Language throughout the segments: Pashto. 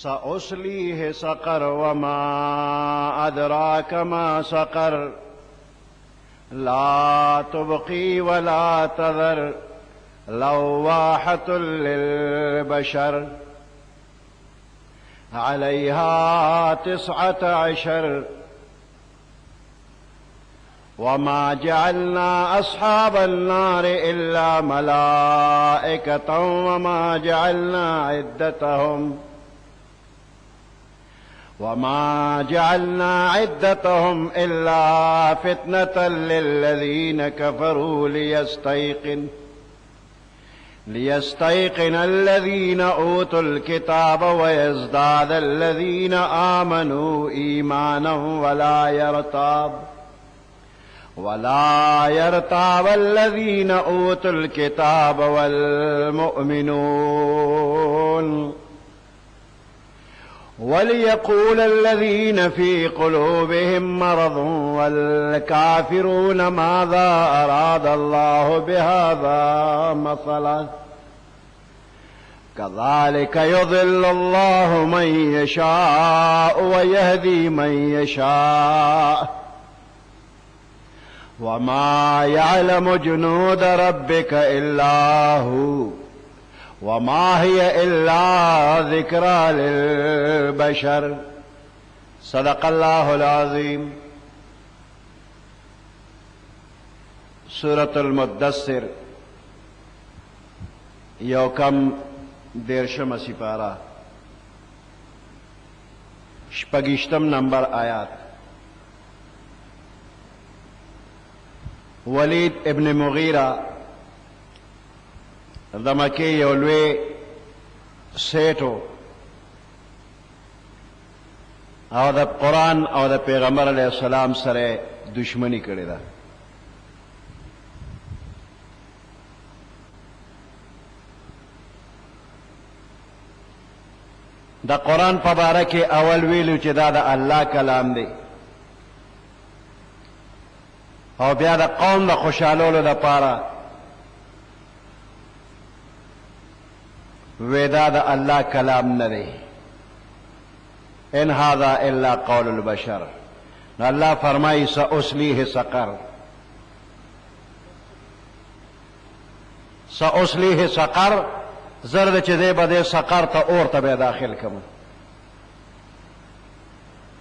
سأصليه سقر وما أدراك ما سقر لا تبقي ولا تذر لواحة للبشر عليها 19 وما جعلنا أصحاب النار إلا ملائكة وما جعلنا عدتهم إلا فتنة للذين كفروا ليستيقن الذين أوتوا الكتاب ويزداد الذين آمنوا إيمانا ولا يرتاب الذين أوتوا الكتاب والمؤمنون وليقول الذين في قلوبهم مرض والكافرون ماذا أراد الله بهذا مثلا كذلك يضل الله من يشاء ويهدي من يشاء وما يعلم جنود ربك إلا هو وما هي إلا ذكرى للبشر صدق الله العظيم. سورة المدثر یوکم دیرشم سپارہ شپگشتم نمبر آیات. ولید ابن مغیرہ د مکې یو لوی سیټو او د قرآن او د پیغمبر علیه السلام سره دشمنی کړې ده. د قرآن په باره کې اول ویلو چې دا د الله کلام دی او بیا د قوم د خوشحالولو دپاره ودا دا اللہ کلام نہ دے ان هذا الا قول البشر. اللہ فرمائی سأصلیہ سقر زرد چدے بدے سقر تا اور تبے داخل کم.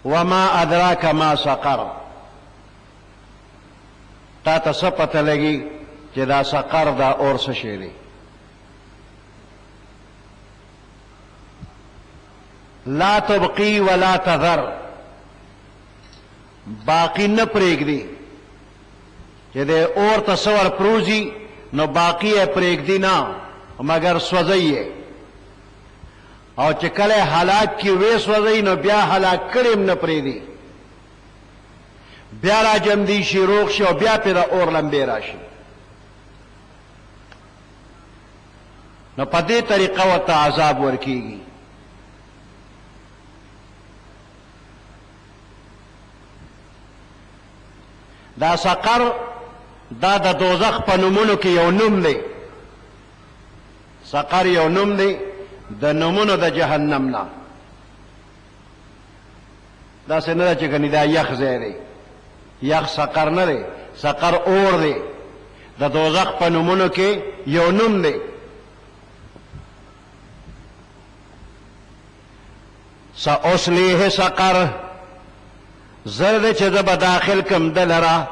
وما ادراک ما سقر تا تسپت لگی چدا سقر دا اور سشیری. لا تبقی ولا تذر باقی نہ پریگ دی کہ دے اور تصور پروزی نو باقی ہے پریگ دی نا مگر سوزئی ہے اور چکلے ہلاک کی وے سوزئی نو بیا ہلاک کریم نہ پری دی بیا را جم دی شی روغ شی اور بیا پیدا اور لمبے راشی نو پدے طریقہ و تعذاب ورکی گی. دا سقر دا د دوزخ په نومونو کې یو نوم دی. سقر یو نوم دی د نومونو د جهنم نه. دا څه نه ده چې ګنې دا یخ ځای دی. یخ سقر نه دی، سقر اور دی. د دوزخ په نومونو کې یو نوم دی. سأصلیه سقر زرد چې زه به داخل کم دلرا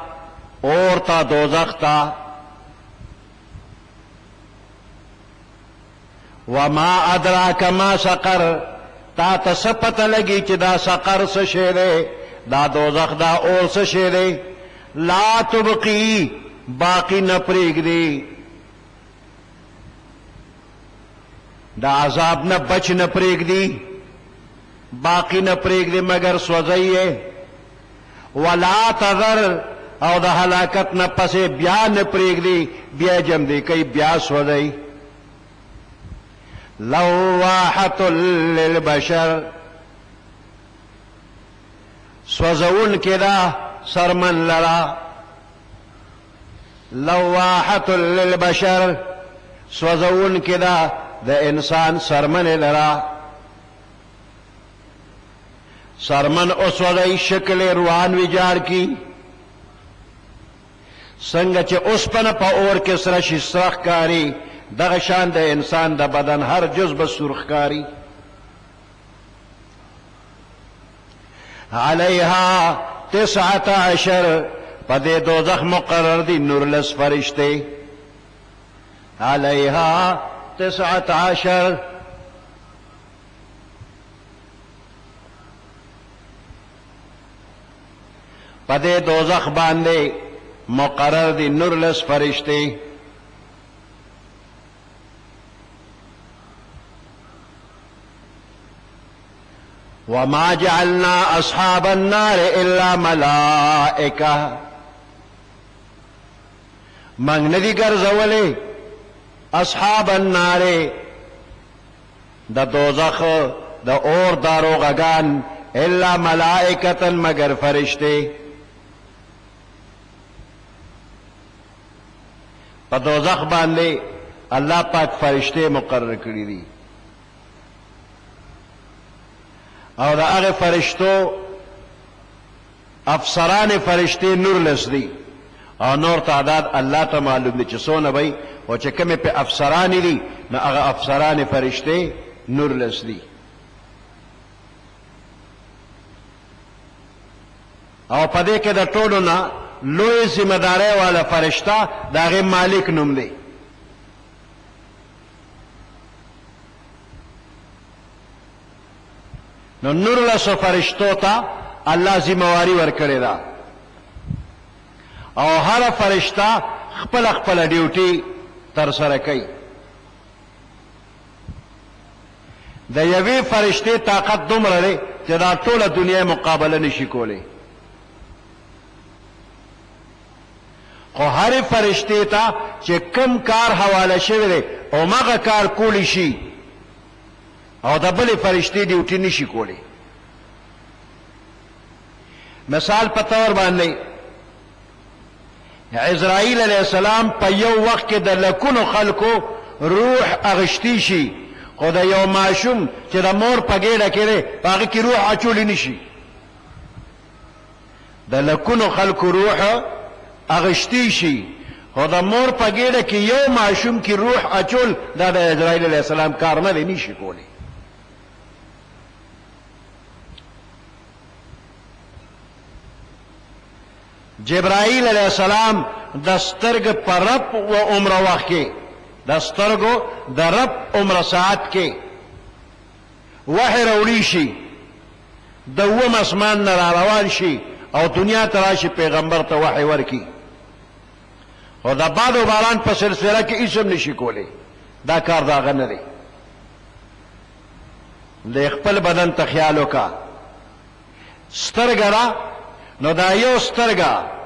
اور تا دوزخ تا. وما ادراک ما سقر تا تسپت لگی چې دا سقر څه شی دی دا دوزخ دا اور څه شی دی. لا تبقی باقی نه پرېږدي دا عذاب نه بچ نه پرېږدي باقی نه پرېږدي مگر سوځي. ولا تذر او د ہلاکت نہ پسے بیا نہ پریگدی بیا جم دی کئی بیا سوزئی. لواحۃ للبشر سوزون کدا سرمن لرا. لواحۃ للبشر سوزون کدا د انسان سرمن لرا. سرمن اسودی شکل روان ویجاړ کی څنګه چې اوسپنه په اور کې سره شي سرخ کاری دغه شان د انسان د بدن هر جز به سرخ کاری علیها 19 په دې دوزخ مقرر دي 19 فرشته علیها 19 په دې دوزخ باندې مقرر دي 19 فرشته وما جعلنا اصحاب النار الا ملائکه من ندی ګرځولې اصحاب النار د دوزخ د اور داروغگان الا ملائکه مگر فرشته په دوزخ باندې الله پاک فرشته مقرر کړی دي او دا هغه فرشتو افسران فرشته نور لسدي او نور تعداد الله ته معلوم دي چې څونه وي او چې کومه په افسران دي نو هغه افسران فرشته نور لسدي او پدې کې د ټولو نه لوی ذمہ داري والا فرشتہ داغه مالک نوم دی نو نور لسو فرشتو ته الله ذمہواری ورکړی دا او هر فرشتہ خپل خپل ډیوټي تر سره کوي د یوې فرشتې طاقت دومره دی چې دا ټوله دنیا مقابله نشي کولی خو هر فرشتې ته چې کم کار حواله شوی دی او مغه کار کولی شي او د بلې فرشتې ډیوټي نشي کولی مثال په تور باندې عزرائیل علیہ السلام په یو وخت کې د لکونو خلکو روح اغشتی شي خو د یو ماشوم چې د مور په ګېډه کې دی په هغه کې روح اچولی نشي د لکونو خلکو روح اغشتی شي خو د مور په ګېډه کې یو ماشوم کې روح اچول دا د عزرائیل علیہ السلام کار نه دی نشي کولی جبرائیل علیہ السلام د سترګ پر رب و عمر وخت کې د سترګو د رب عمر ساعت کې وحی راوړي شي د اووم اسمان نه را روان شي او دنیا ته راشي پیغمبر ته وحی ورکي او د باد و باران په سلسله کې هیڅ هم نشي کولی دا کار د هغه نه دی د خپل بدن ته خیال وکړه سترګه را نو دا یو سترګه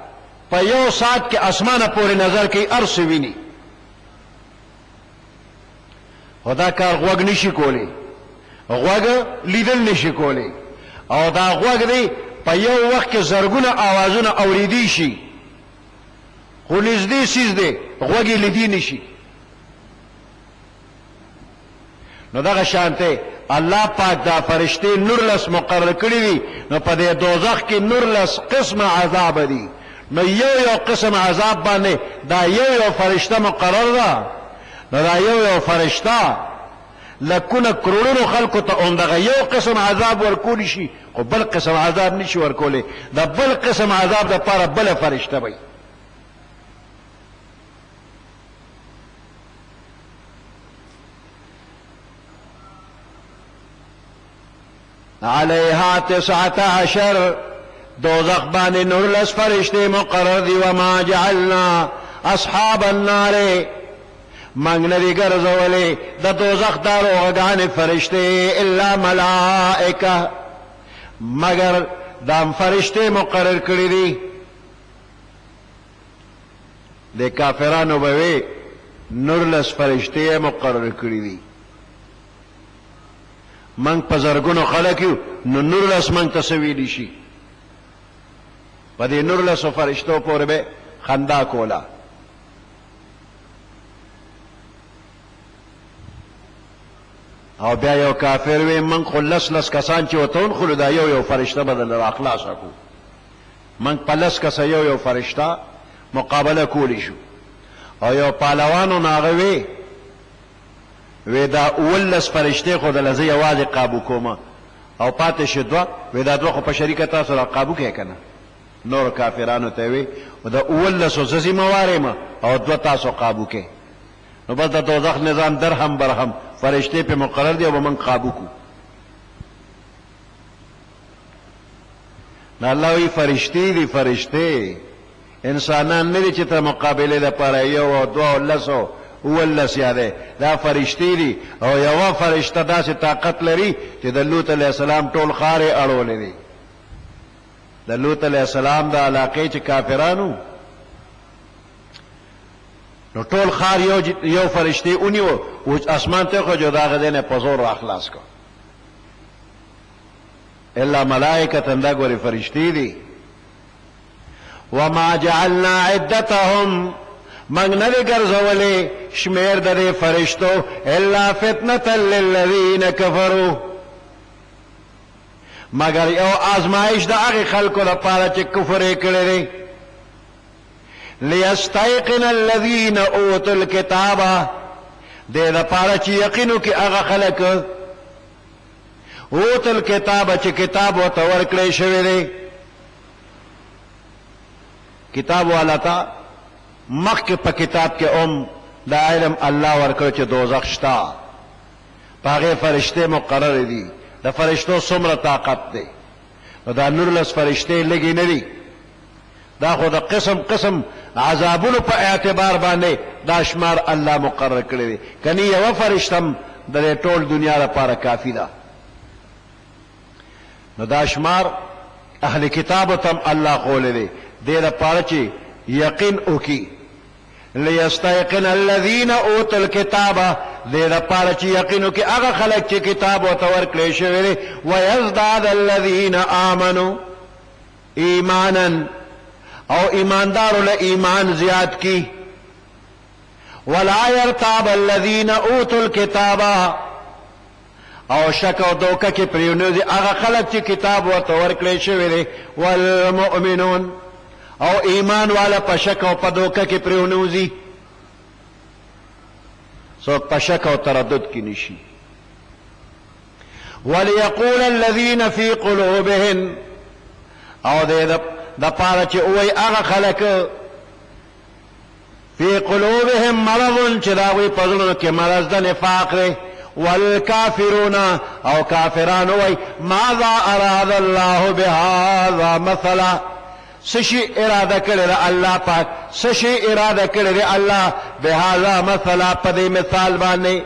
په یو ساعت کې اسمانه پورې نظر کوي ارس ویني خدا کار غوږ نشي کولی غوږ لیدل نشي کولی او دا غوږ دی په یو وخت کې زرګونه آوازونه اوریدي شي خو نږدې سیز دی غوږ یې لیدي نشي نو دغه شانته الله پاک دا فرشتي نورلس مقرر کړی دي نو په دې دوزخ کې نورلس قسم عذاب دي نو یو قسم عذاب باندې دا یو فرشته مقرر ده نو دا یو فرشته لکونه کرونو خلکو ته اندغه یو قسم عذاب ورکول شي خو بل قسم عذاب نشي ورکولې دا بل قسم عذاب د پاره بل فرشته وي علیها 19 دوزخ باندې نورلس فرشتے مقرر دی وما جعلنا اصحاب النار منگ ندی گرزولی دا دوزخ داروغگان فرشتے الا ملائکہ مگر دام فرشتے مقرر کری دی دے کافرانو بوی نورلس فرشتے مقرر کری دی منگ پزرگونو خلقیو نو نورلس منگ تسویلی شی پا دی نورلس فرشتو پور بے خندا کولا او بیا یو کافر وی من خو لس کسان چې وتون خو دا یو فرشته بدل را اخلاص کو من پلس کس یو فرشته مقابله کولی شو او یو پهلوانو ناغوي وی دا اولس فرشته خو د لزی یوازې قابو کومه او پاتې شو دوه وی دا دوه خو په شریکه تاسو را قابو کې کنه نور کافرانو ته وی او دا اولس زسی موارم او دوه تاسو قابو کې نو بس د دوزخ نظام درهم برهم فرشته په مقرر دی او من قابو کو نه الله وی فرشتي دي فرشته انسانان نه دي چې ته مقابله لپاره یو او دوه لسو ولس یاده دا فرشتي دي او یو فرشته داسې طاقت لري چې د لوط علیه السلام ټول خارې اړولې دي د لوط علیه السلام د علاقې چې کافرانو نو ټول خار یو فرشتي اونیو او اسمان ته خو جدا غدنه په زور اخلاص کو الا ملائکه دا ګوري فرشتي دي وما جعلنا عدتهم من نه ګرځولې شمیر د فرشتو الا فتنه للذین کفروا مگر یو آزمائش د هغه خلکو لپاره چې کفر کړی لیستيقن الذين اوتوا الكتاب دې لپاره چې یقینو کې هغه خلک اوتوا الكتاب چې کتاب ورته ورکړی شوی دی کتاب والا تا مخک په کتاب کې دا علم الله ورکړ چې دوزخ شتا پاغه فرشته مقرر دي د فرشتو څومره طاقت دی دا نور لس فرشته لګي نه دي دا خو د قسم عذابونو په اعتبار باندې دا شمار الله مقرر کړی دی کني یو فرشتم د ټول دنیا لپاره کافی ده نو دا شمار اهل کتاب تم الله خول دی دې لپاره چې یقین وکي لیستيقن الذين اوتوا الكتاب دې لپاره چې یقین وکي هغه خلک چې کتاب ورته ورکړی شوی دی ويزداد الذين آمنوا ایمانا او ایماندارو له ایمان زیات کی ولا يرتاب الذين اوتوا الكتاب او شک او دوکه کې پریونوزي هغه خلک چې کتاب ورته ورکړی شوی دی والمؤمنون او ایمان والا په شک او په دوکه کې پریونوزي څوک په شک او تردد کې نشي وليقول الذين في قلوبهم او د پاره چې وای هغه خلک فی قلوبهم مرض چې داوی په زړونو کې مرض د نفاق لري والکافرون او کافران وای ماذا اراد الله بهذا مثلا سشي اراده کړل الله پاک سشي اراده کړل الله بهذا مثلا په دې مثال باندې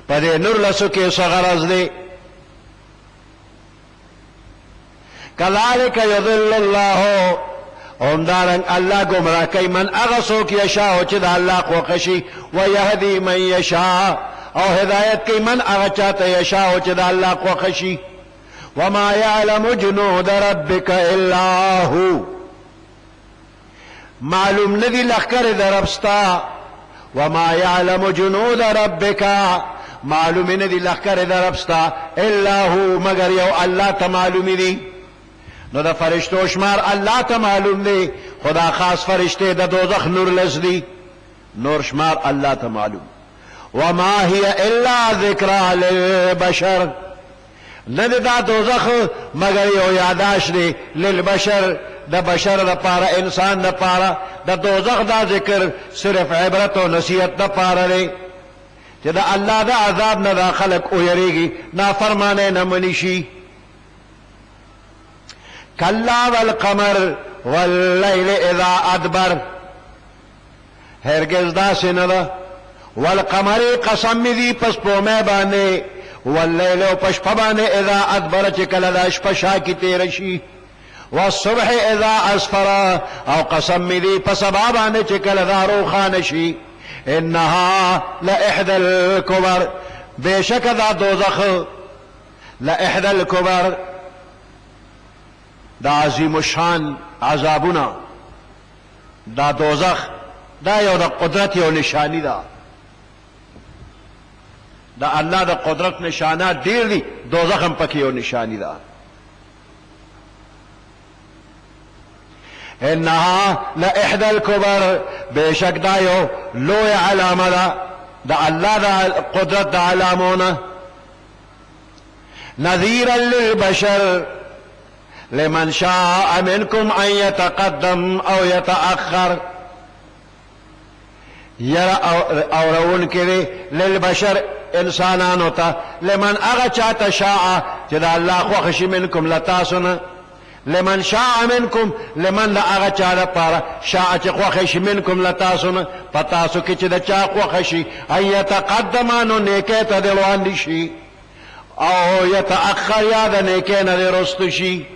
په دې نور لسو کې صغرز دی کذالک یضل الله اوندارن الله گمراه کوي من هغه څوک یشاء چې د الله خوښ شي ويهدي من یشاء او هدایت کوي من هغه چاته یشاء چې د الله خوښ شي وما يعلم جنود ربك الا هو معلوم ندی لخر در ربستا وما يعلم جنود ربك معلوم ندی لخر در ربستا الا هو مگر یو الله ته معلوم دی نو د فرشتو شمار الله ته معلوم دی خدا خاص فرشته د دوزخ نور لزدي نور شمار الله ته معلوم وما هي الا ذکرى للبشر ندی دا دوزخ مگر یو یاداش دی للبشر د بشر د پاره انسان د پاره د دوزخ دا ذکر صرف عبرت او نصیحت د پاره دی چې د الله د عذاب نه دا خلق او یریږي نافرمانه نه منی شي کلا والقمر واللیل اذا ادبر هرگز دا سنده والقمر قسم دی پس پومه باندې واللیل او پشپ باندې اذا ادبر چې کله دا شپه شا کی تیر شي والصبح اذا اسفر او قسم دی پس سبا باندې چې کله دا روخان شي انها لاحدى الكبر بشک دا دوزخ لاحدى الكبر دا عظیم الشان عذابنا دا دوزخ دا یو د قدرت یو نشانی دا دا الله دا قدرت نشانات ډیر دي دوزخ هم پکې یو نشانی ده انها لاحدى الكبر بشک دا یو لوی علامه ده دا الله دا قدرت دا علامونه نذيرا للبشر لمن شاء منكم ان يتقدم او يتأخر یرا اورون کې للبشر انسانانو ته لمن اغا چاته شاء چې دا الله خوښ شي منکم لتاسونه لمن شاء منکم لمن لا اغا چاله پاره شاء چې خوښ شي منکم لتاسونه پتاسو کې چې دا چا خوښ شي ان يتقدمانو نیکه ته روان شي او يتأخر یا د نیکه نه رستو شي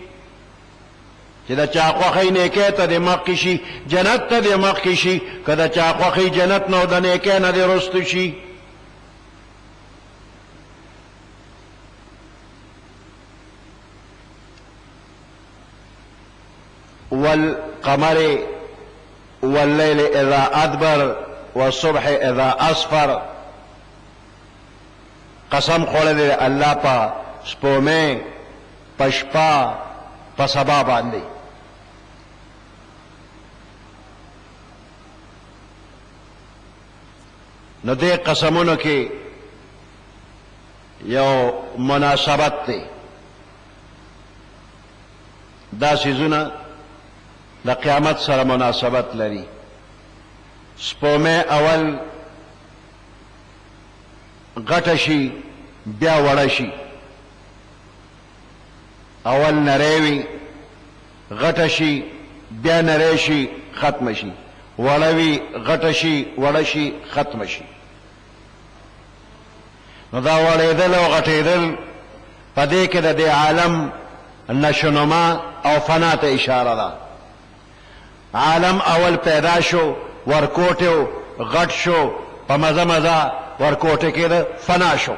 چې دا چا خوښي نیکه ته د مخ شي جنت ته د مخ شي کدا چا خوښي جنت نو د نیکه نه د رستو شي والقمر والليل اذا ادبر والصبح اذا اسفر قسم خوړل دی الله په سپومه پشپا په سبا باندې نو دې قسمونو کې یو مناسبت دی دا سيزونه د قیامت سره مناسبت لري سپومه اول غټه شي بیا وړه شي اول نریوي غټه شي بیا نری شي ختم شي وړوي غټه شي وړه شي ختم شي نو دا وړېدل او غټېدل په دې کې د عالم نشونما او فنا ته اشاره ده عالم اول پیدا شو ورکوټو غټ شو په مزه مزه ورکوټه کې ده فنا شو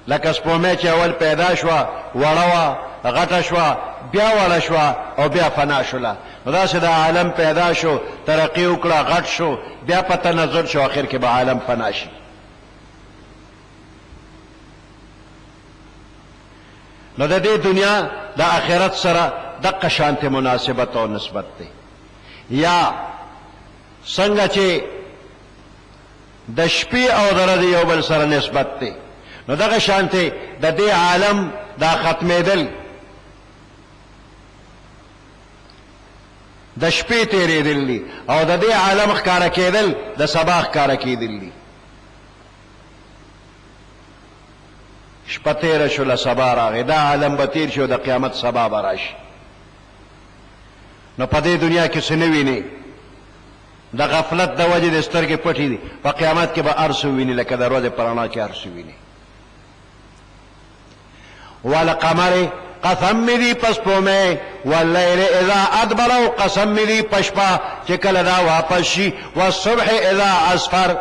لکه سپومه چې اول پیدا شو وړوا غټه شو بیا وړه شو او بیا فنا شوله دا چې د عالم پیدا شو ترقی وکړه غټ شو بیا په تنزل شو اخر کې به عالم فنا شي نو د دې دنیا د آخرت سره دغه شانته مناسبت او نسبت دی یا څنګه چې د شپې او درځ یو بل سره نسبت دی نو دغه شانته د دې عالم دا ختمېدل د شپې تیرېدل دي او د دې عالم ښکارا کېدل د سبا ښکارا کېدل دي شپه تیره شوله سبا راغی دا عالم به تیر شو د قیامت سبا به راشي نو په دې دنیا کې څه نه ویني د غفلت د وجې د سترګې پټې دي په قیامت کې به هر څه ویني لکه د ورځې په رڼا کې هر څه ویني والقمر قسم می دی پس پومه واللیل اذا ادبر او قسم می دی پشپا چې کله دا واپس شي والصبح اذا اسفر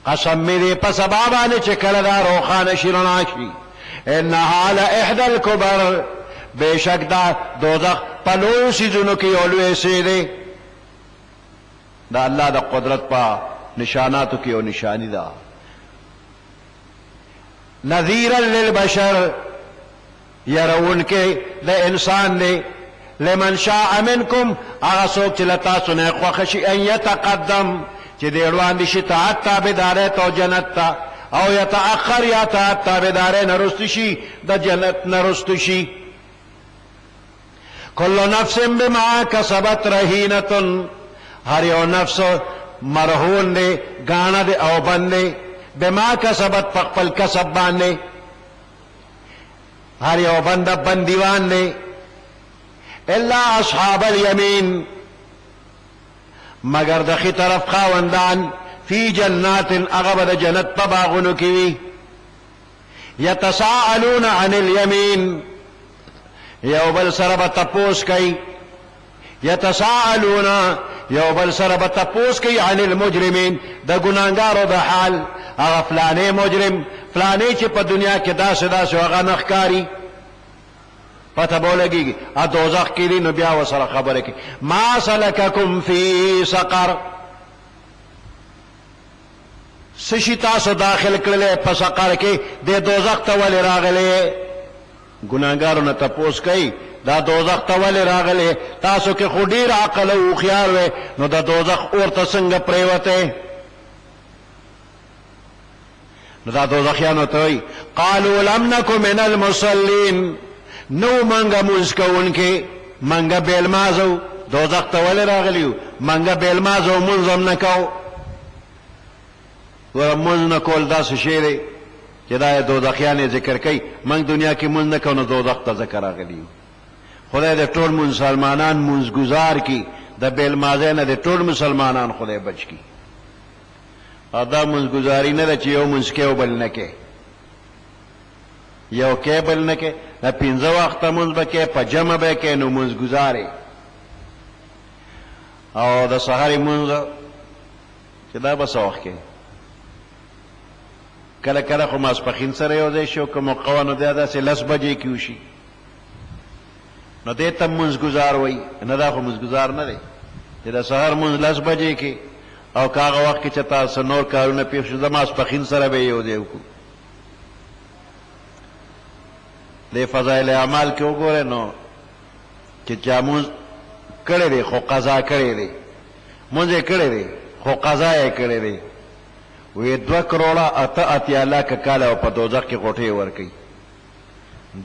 قسم می دی پس بابا چې کله دا روخانه شي رڼا شي انها لاحدى الكبر بشک دا دوزخ پلو سيزونو کې اولوي سي دي دا الله د قدرت په نشاناتو کې او نشانی ده نذيرا للبشر يرون کې د انسان دی لمن شاء منكم هغه څوک چې لتا سونه خوښ شي ان يتقدم چې د روان دي شي طاعت تابعداري او جنت ته او يتاخر یا طاعت تابعداري نرست شي د جنت نرست شي كل نفس بما كسبت رهينه هر یو نفس مرهون دی غاڼه دی او بندي بما کسبت خپل کسب باندې هر یو بنده بندیوان دی الا اصحاب اليمين مگر د خي طرف خاوندان فی جنات اغبد جنت په باغونو کې وي يتساءلون عن اليمين یو بل سره به تپوس کوي يتساءلون یو بل سره به تپوس کوي عن المجرمين د ګناګارو د حال هغه فلانه مجرم فلانه چې په دنیا کې داسې هغه نخکاری پته بولګي ا دوزخ کې نو بیا وسره خبره کوي ما سلککم فی سقر سشی تاسو داخل کړلې په سقر کې د دوزخ ته ولې راغلې ګناهګارو نه تپوس کوي دا دوزخ ته ولې راغلې تاسو کې خو ډېر عقل او خيار وې نو دا دوزخ اور ته څنګه پریوته نو دا دوزخیانو ته وي قالوا لم نكن من المصلين نو منګه مونږ کوونکې منګه بیل مازو دوزخ ته ولې راغلیو منګه بیل مازو مونږ هم نه کوو ورمونږ نه کول داسې شی دی چې دا دوزخیان ذکر کوي موږ دنیا کې مونږ نه کوو نو دوزخ ته ذکر راغلیو خدای د ټول مسلمانان مونږ گزار کی د بیل مازه نه د ټول مسلمانان خدای بچ کی ادا مونږ گزاري نه چې یو مونږ کې وبل نه کې یو کې بل نه کې د پنځه وخت مونږ به کې په جمع به کې نو مونږ گزاري او د سحر مونږ چې دا بس وخت کې کله کله خو ماسپخین سره یو ځای شو کوم قوانو داسې لس بجې کې وشي نو دې ته مونږ گزار وای نه دا خو مونږ گزار نه دی چې د سحر مونږ لس بجې کې او کاغه وخت کې چې تاسو نور کارونه پیښ شو د ماسپخین سره به یو ځای وکړو د فضایل اعمال کې وګوره نو چې چا مونږ کړی دی خو قضا کړی دی مونږ یې کړی دی خو قضا یې کړی دی وی 2 کروڑا اتیا لاکھ کاله او په دوزخ کې غوټې ورکي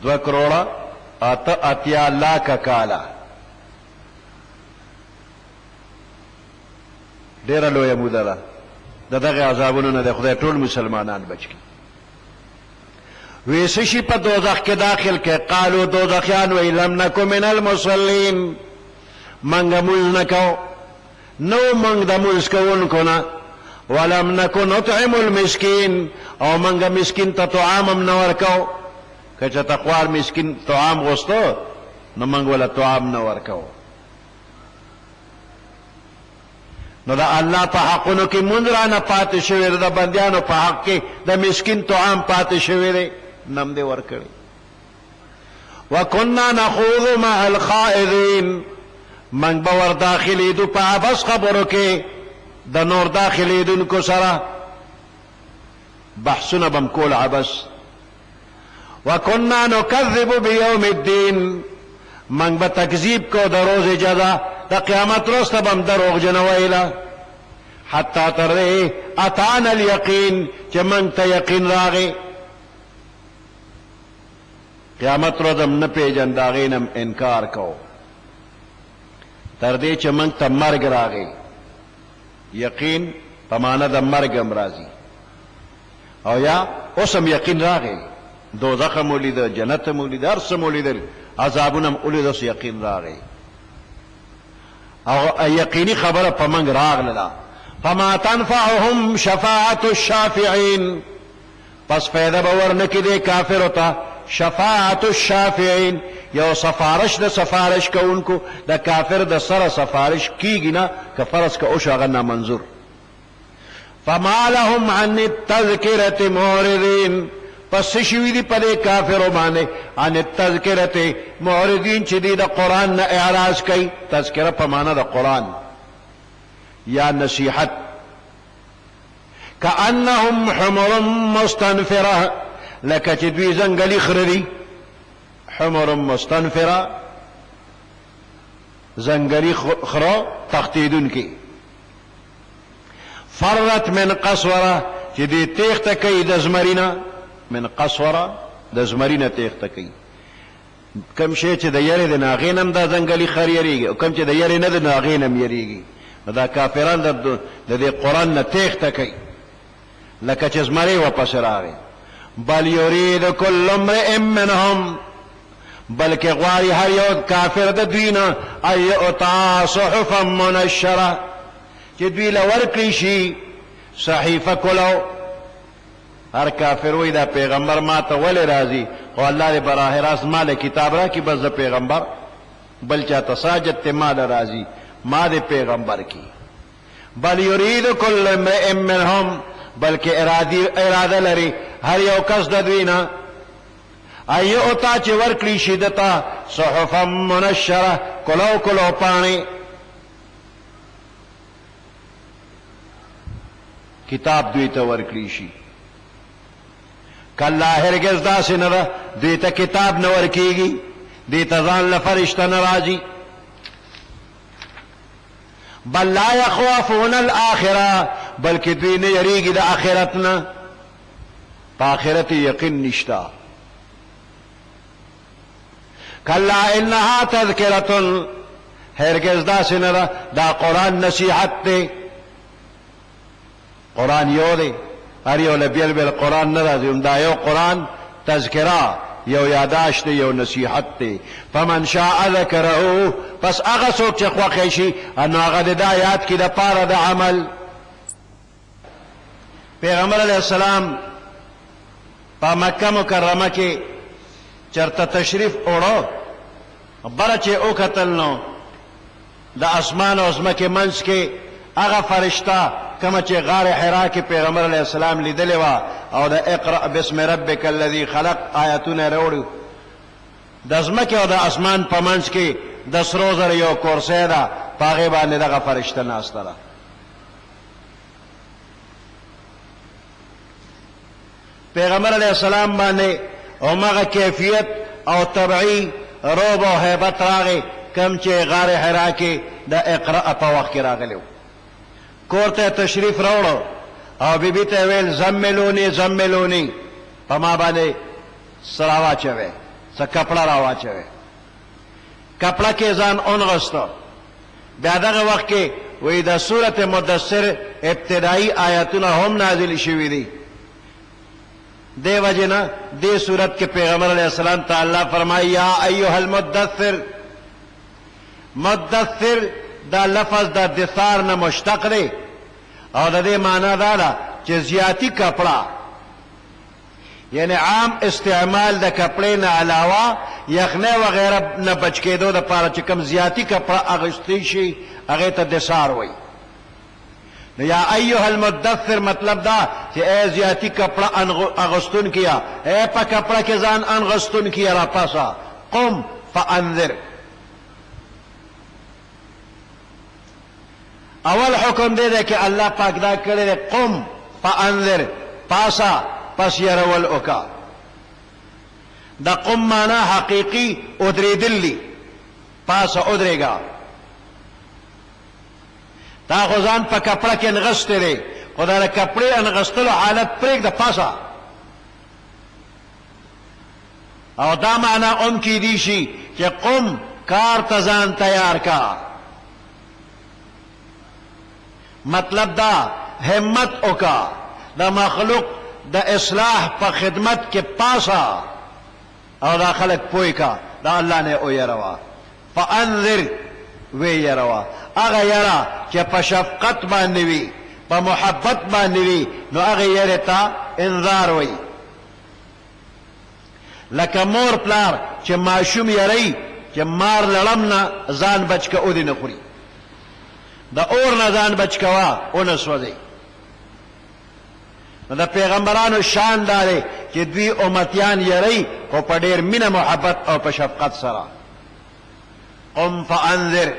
2 کروڑا اتیا لاکھ کاله ډېره لویه موده ده دغه عذابونو نه د خدای ټول مسلمانان بچ کی وی سشي په دوزخ کې داخل کې قالو دوزخیان وی لم نکو من المصلين منګه مونږ نه کو نو منګ د مونږ کوونکو نه ولم نكن نطعم المسكين او منګه مسكين ته طعام نه ورکاو کچه تقوار مسكين طعام غوستو نو منګ ولا طعام نه ورکاو نو دا الله په حقونو کې مونږ را نه پاتې شوی د بندیانو په حق کې د مسكين طعام پاتې شوی دی نم دې ورکړي وكنا نخوض مع الخائضين من باور داخلي دو په بس خبرو کې د نور داخلي دونکو سره بحثنا بمکول عبس وكنا نكذب بيوم الدين من بتكذيب کو د روز جزا د قیامت روز ته بم دروغ جنویلا حتا تر اتانا اليقين چې من ته یقین راغی قیامت روز هم نه پیژن داغینم انکار کو تر دې چې من ته مرګ راغی یقین په معنا د مرګ امراضي او یا اوسم یقین راغی دوزخ مولید جنت مولید هر څه مولید عذابونه مولید اوس یقین راغی او یقیني خبره په منګ راغله فما تنفعهم شفاعة الشافعين پس فائدہ باور نه کړي کافر ہوتا شفاعة الشافعين یو سفارش د سفارش کوونکو د کافر د سره سفارش کیږي نه که فرض کا او شاغه نه منظور فما لهم عن التذکرة معرضين پس شوی دی په کافر باندې عن التذکرة معرضين چې دی د قران نه اعراض کوي تذکرہ په معنا د قران یا نصیحت کأنهم حمر مستنفرة لکه چې دوی زنګلی خردي حمر مستنفرة زنګلی خرو تختیدون کی فرت من قسوره چې دې تیخته کوي د زمرینا من قسوره د زمرینا تیخته کوي کم شي چې د یری د ناغینم د زنګلی خریریږي او کم چې د یری نه د ناغینم یریږي دا کافران د قران نه تیخته کوي لکه چې زمری واپس راغی بل یرید کل امرئ منهم بلکې غواړي هر یو کافر د دوینا ایؤتا صحفا منشره چې دوی لور کړی شي صحیفه کولو هر کافر وای دا پیغمبر ما ته ولې راځي او الله دې براه راست مال کتاب را کی بس د پیغمبر بل چا تساجد ته مال راځي ما دې پیغمبر کی بل یرید کل امرئ منهم بلکې اراده لري هر یو کس د دوینا ایؤتا چې ورکړي شي دتا صحفا منشره کلو پانی کتاب دوی ته ورکړی شي. کله هرگز داسې نه ده دوی ته کتاب نه ورکېږي، دوی ته ځان له فرشته نه راځي. بل لا یخافون الاخره، بلکې دوی نه یریږي د آخرت نه، په آخرت یقین نشتا. کلا انها تذکرة، هرگز داسې نه ده، دا قرآن نصیحت دی. قرآن یو دی، هر یو له بیل بیل قرآن نه راځي، دا یو قرآن تذکره، یو یاداشت دی، یو نصیحت دی. فمن شاء ذکره، پس هغه څوک چې خوښی شي نو هغه د دا یاد کړي د پاره د عمل. پیغمبر علیه السلام په مکه مکرمه کې چرته تشریف وړو، بره چې وکتل نو د اسمان او ځمکې منځ کې هغه فرشته کومه چې غار حرا کې پیغمبر علیه السلام لیدلې وه او د اقرأ باسم ربک الذي خلق آیتونه راوړي، د ځمکې او د اسمان په منځ کې د سرو زرو یو کرسۍ ده، په هغې باندې دغه فرشته ناسته ده. پیغمبر علیه السلام باندې همغه کیفیت او طبعی روب او هیبت راغی کم چې غار حرا کې د اقرأ په وخت کې راغلی و. کور ته تشریف راوړو او بیبي ته ویل زملونی زملونی، په ما باندې څه راواچوئ، څه کپړه راواچوئ. کپړه کې ځان اونغسته. بیا دغه وخت کې وایي د سورت مدثر ابتدایي آیتونه هم نازل شوي دي. دې وجې نه دې صورت کې پیغمبر علیه السلام ته الله فرمایي یا ایها المدثر. مدثر دا لفظ د دثار نه مشتق دی او د دې معنی دا ده چې زیاتی کپڑا، یعنی عام استعمال د کپڑے نه علاوه یخنه وغیرہ نه بچ کېدو د پاره چې کم زیاتی کپڑا اغوستی شي هغه ته دثار وایي. نو یا ایها المدثر مطلب دا چې ای زیاتی کپڑا اغوستون کیا، ای په کپڑا کې ځان انغوستون کیا، را پاسا قم فانذر. اول حکم دے دے کہ اللہ پاک دا کرے دے قم فانذر، پاسا پس یرول اوکا. دا قم مانا حقیقی ادری دلی، پاسا ادرے گا. تا غزان پا کپڑا کے انغستے دے، خدا دا کپڑے انغستلو حالت پریک دا پاسا. او دا مانا ام کی دیشی کہ قم کار تزان تیار کا، مطلب دا همت اوکا، دا مخلوق دا اصلاح پا خدمت کے پاسا او دا خلق پوئی کا، دا اللہ نے او یروا. فانذر وی یروا، اغا یرا چه پا شفقت باندوی پا محبت باندوی نو اغا یرتا انذار وی. لکه مور پلار چه معشوم یری چه مار لړم نه ځان بچ که او دی نخوری، دا اور نه ځان بچ کوا او نه سوځي. نو د پیغمبرانو شان داره چې دوی امتیان یری خو په ډېر مینه محبت او په شفقت سره. قم فانذر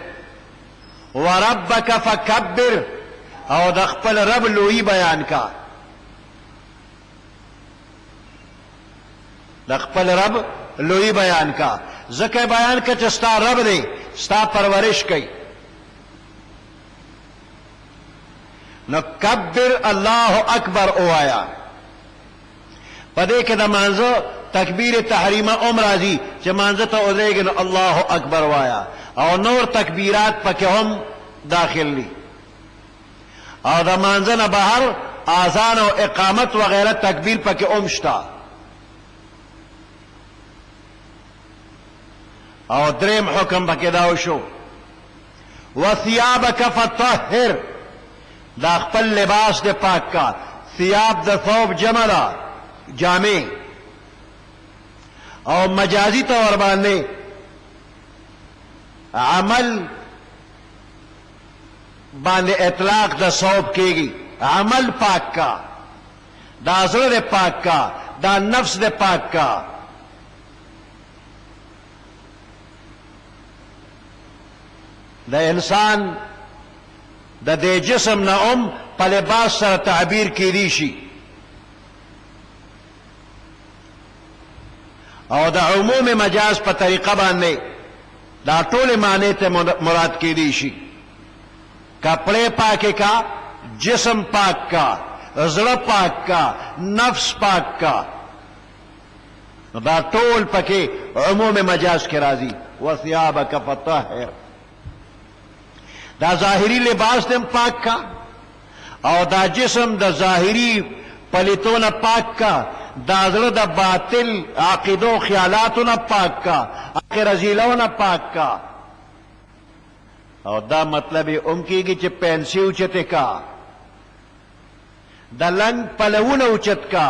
وربک فکبر، او د خپل رب لوی بیان کا، د خپل رب لوی بیان کا. ځکه بیان کا چې ستا رب دی، ستا پرورش کوي. نو کبر الله اکبر اوایا. پدې کې د مانځو تکبیر تحریمه راځي چې مانځه ته ودرېږي نو الله اکبر وایا، او نور تکبیرات پکې هم داخل دي. او د مانځه نه بهر اذان او اقامت وغیرہ تکبیر پکې هم شته. او دریم حکم پکې دا وشو وثيابك فطهر، دا خپل لباس دے پاک کا. ثياب دا ثوب جمع دا جامع، او مجازی طور باندې عمل باندې اطلاق دا ثوب کیگی. عمل پاک کا، دا زړه دے پاک کا، دا نفس دے پاک کا. دا انسان دا دے جسم نا پاک په لباس سره تعبیر کیدی شي او د عموم مجاز په طریقه باندې دا ټول معنی ته مراد کیدی شي کپڑے پاک کا جسم پاک کا زړه پاک کا نفس پاک کا دا ټول پکې عموم مجاز کې راځي وثيابك فطهر دا ظاهری لباس دم پاک کا او دا جسم د ظاهری پلیتونه پاک کا دا زړه د باطل عقیدو خیالاتونه پاک کا اخر رزیلونه پاک کا او دا مطلب ام کیږي چې پنسي اوچته کا د لنګ پلوونه اوچت کا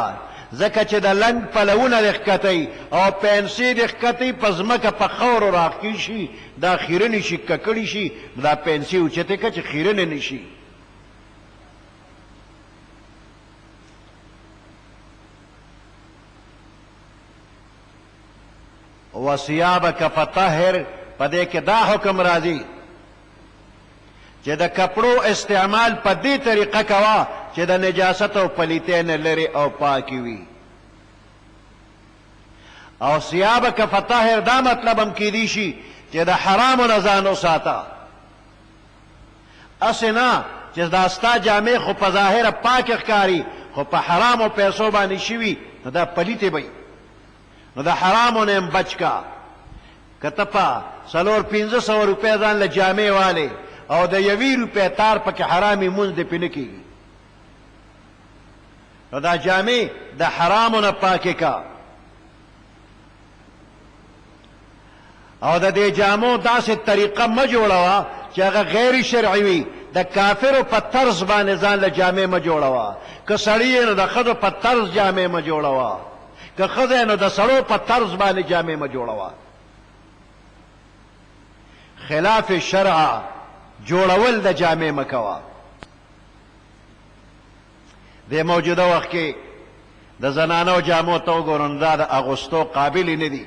ځکه چې د لنګ پلوونه رښکتی او پنسي رښکتی په ځمکه په خاورو راښکي شي دا خیرنې شي ککړي شي دا پنسي اوچته که چې خیرنې نه شي وثيابك فطهر په دې کې دا حکم راځي چې د کپړو استعمال په دې طریقه کوا چې د نجاست او پلیتۍ نه لرې او پاکي وي او ثيابك فطهر دا مطلب هم کیدی شي چې د حرامو نه ځان وساته اسې نه چې دا ستا جامې خو په ظاهره پاکې ښکاري خو په حرامو پیسو باندې شوي نو دا پلیتې به نو د حرامو نه هم بچ کا که ته په 400-500 روپۍ ځان له جامې والې او د 1 روپۍ تار پکې حرامي مونځ دې پې نه کېږي نو دا جامې د حرامو نه پاکې کا او د دې جامو داسې طریقه مه جوړوه چې هغه غیر شرعي وي د کافرو په طرز باندې ځان له جامې مه جوړوه که سړي یې نو د ښځو په طرز جامې مه جوړوه که ښځه نو د سړو په طرز باندې جامې مه جوړوه خلاف شرع جوړول د جامې مه کوه د موجوده وخت کې د زنانو جامو ته وګورو نو دا د اغوستو قابلې نه دي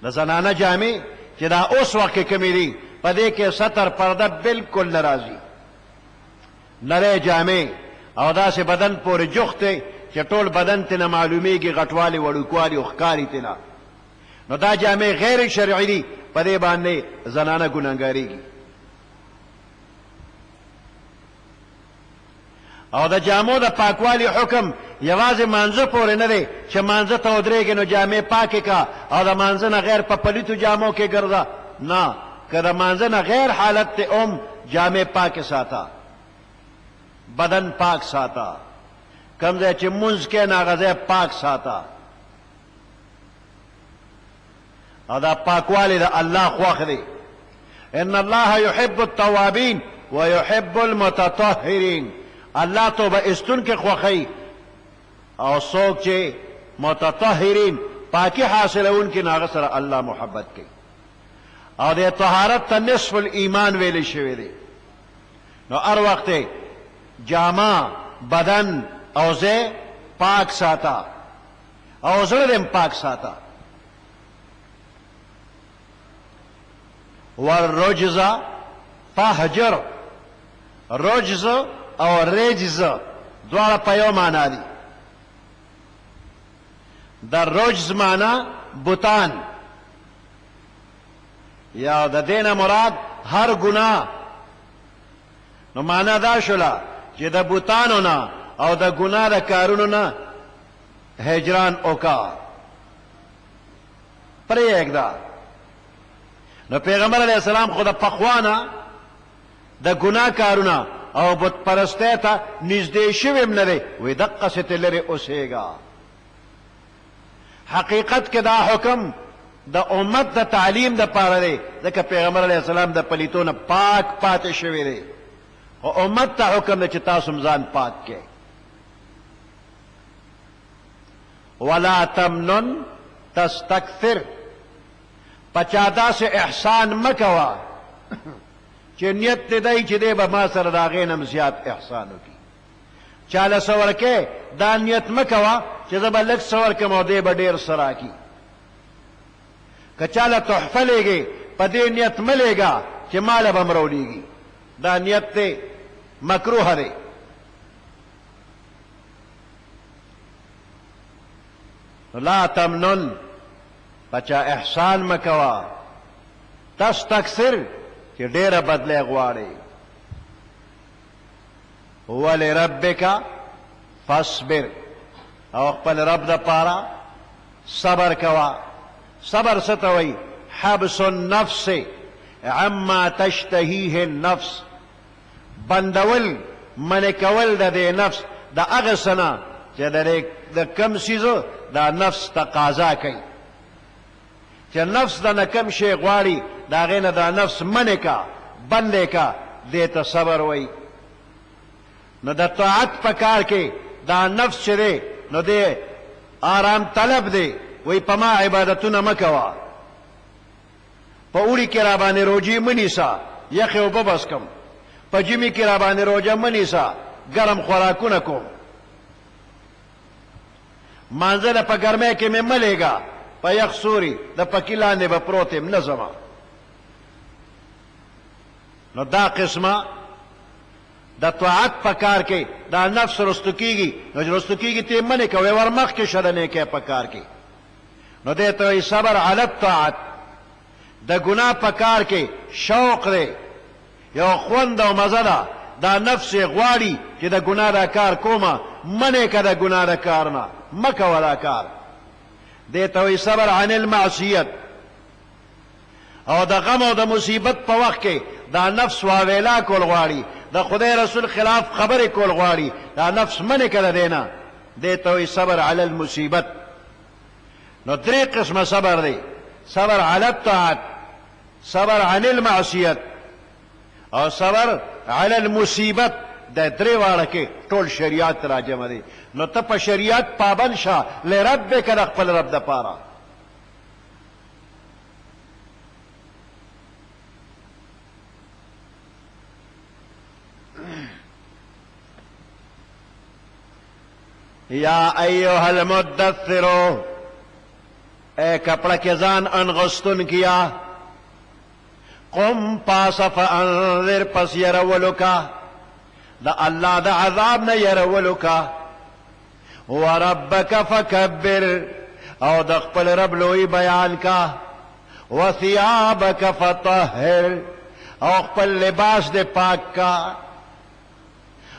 د زنانه جامې چې دا اوس وخت کې کمې دي په دې کې ستر پرده بالکل نه راځي نری جامې او داسې بدن پورې جوخت دی چې ټول بدن ته نه معلومیږي غټوالی وړوکوالی او ښکاري ته نه نو دا جامې غیر شرعي دي په دې باندې زنانه ګناهګاریږي او د جامو د پاکوالي حکم یوازې مانځه پورې نه دی چې مانځه ته ودرېږي نو جامې پاکې کا او د مانځه نه غیر په پلیتو جامو کې ګرځه نه که د مانځه نه غیر حالت ته جامې پاکې ساته بدن پاک ساته کم ځای چې مونځ کې نه هغه ځای پاک ساته او دا پاکوالی د الله خوښ دی ان الله يحب التوابین ويحب المتطهرین الله توبه استون کې خوښي او څوک چې متطهرین پاکی حاصلون کې ناغه سره الله محبت کوي او د طهارت ته نصف الایمان ویل شوی دی نو هر وخت جامه بدن او زه پاک ساته او زړه دې پاک ساته والرجز فهجر رجز او رجز دواړه په یو معنا دي د رجز معنا بوتان یا د دینه مراد هر ګناه نو معنا دا شوله چې د بوتانو نه او د ګناه د کارونو نه هجران وکا پرېږده نو پیغمبر علیه السلام خو د پخوانه د ګناه کارونه او بت پرستی ته نږدې شوی هم نه دی وایي دقسې ترې لرې اوسېږه حقیقت کې دا حکم د امت د تعلیم دپاره دی ځکه پیغمبر علیه السلام د پلیتو نه پاک پاتې شوی دی خو امت ته حکم دی چې تاسو هم ځان پاک کړئ ولا تمنن تستکثر پچا داسې احسان مه کوه چې نیت دې دی چې دی به ما سره د هغې نه زیات احسان وکړي چاله څه ورکې دا نیت مه کوه چې زه به لږ څه ورکړم او دی به ډېر څه راکړي که چاله تحفه لیږې په دې نیت مه لیږه چې ماله به م راولیږي دا نیت دی مکروه دی. لا تمنن پچا احسان مکوا تستکثر چې ډیره بدله غواړي. ولربک فاصبر او خپل رب د پاره صبر کوا. صبر څه ته وایي؟ حبس النفس عما تشتهیه النفس، بندول منع کول د دې نفس د هغه څه نه چې د کم څیزو دا نفس تقاضا کوي. چې نفس د نه کم شی غواړي د هغې نه دا نفس منع کا، بندې کا، دې ته صبر وایي. نو د طاعت په کار کې دا نفس چې دی نو دی آرام طلب دی، وی په ما عبادتونه مه کوه، په اوړي کې را باندې روجې مه نیسه، یخې اوبه بس کم، په ژمي کې را باندې روجه مه نیسه، ګرم خوراکونه کوم، مانځله په ګرمۍ کې مې مه لېږه، په یخ سوري د پکې لاندې به پروت یم نه ځمه. نو دا قسمه د طاعت په کار کې دا نفس رستو کېږي، نو چې رستو کېږي ته یې منې کوې ور مخکې شه د نیکۍ په کار کې. نو دې ته وایي صبر علی الطاعت. د ګناه په کار کې شوق دی، یو خوند او مزه ده، دا نفس یې غواړي چې د ګناه دا کار کومه، منې که د ګناه د کار نه، مه کوه دا کار. دې ته وایي صبر عن المعصیت. او د غم او د مصیبت په وخت کې دا نفس واویلا کول غواړي، د خدای رسول خلاف خبرې کول غواړي، دا نفس منې که د دې نه، دې ته وایي صبر علی المصیبت. نو درې قسمه صبر دی: صبر علی الطاعت، صبر عن المعصیت، او صبر علی المصیبت. د درې واړه کې ټول شریعت راجمع دی. نو ته په شریعت پابند شه لربک، د خپل رب دپاره. یا ایها المدثر، اے کپڑا کے ځان انغستن کیا، قم پاس فانذر، پس يرولو کا دا اللہ دا عذاب نه يرولو کا، وربک فکبر، او دا خپل رب لوی بیان کا، وثیابک فطهر، او خپل لباس دے پاک کا،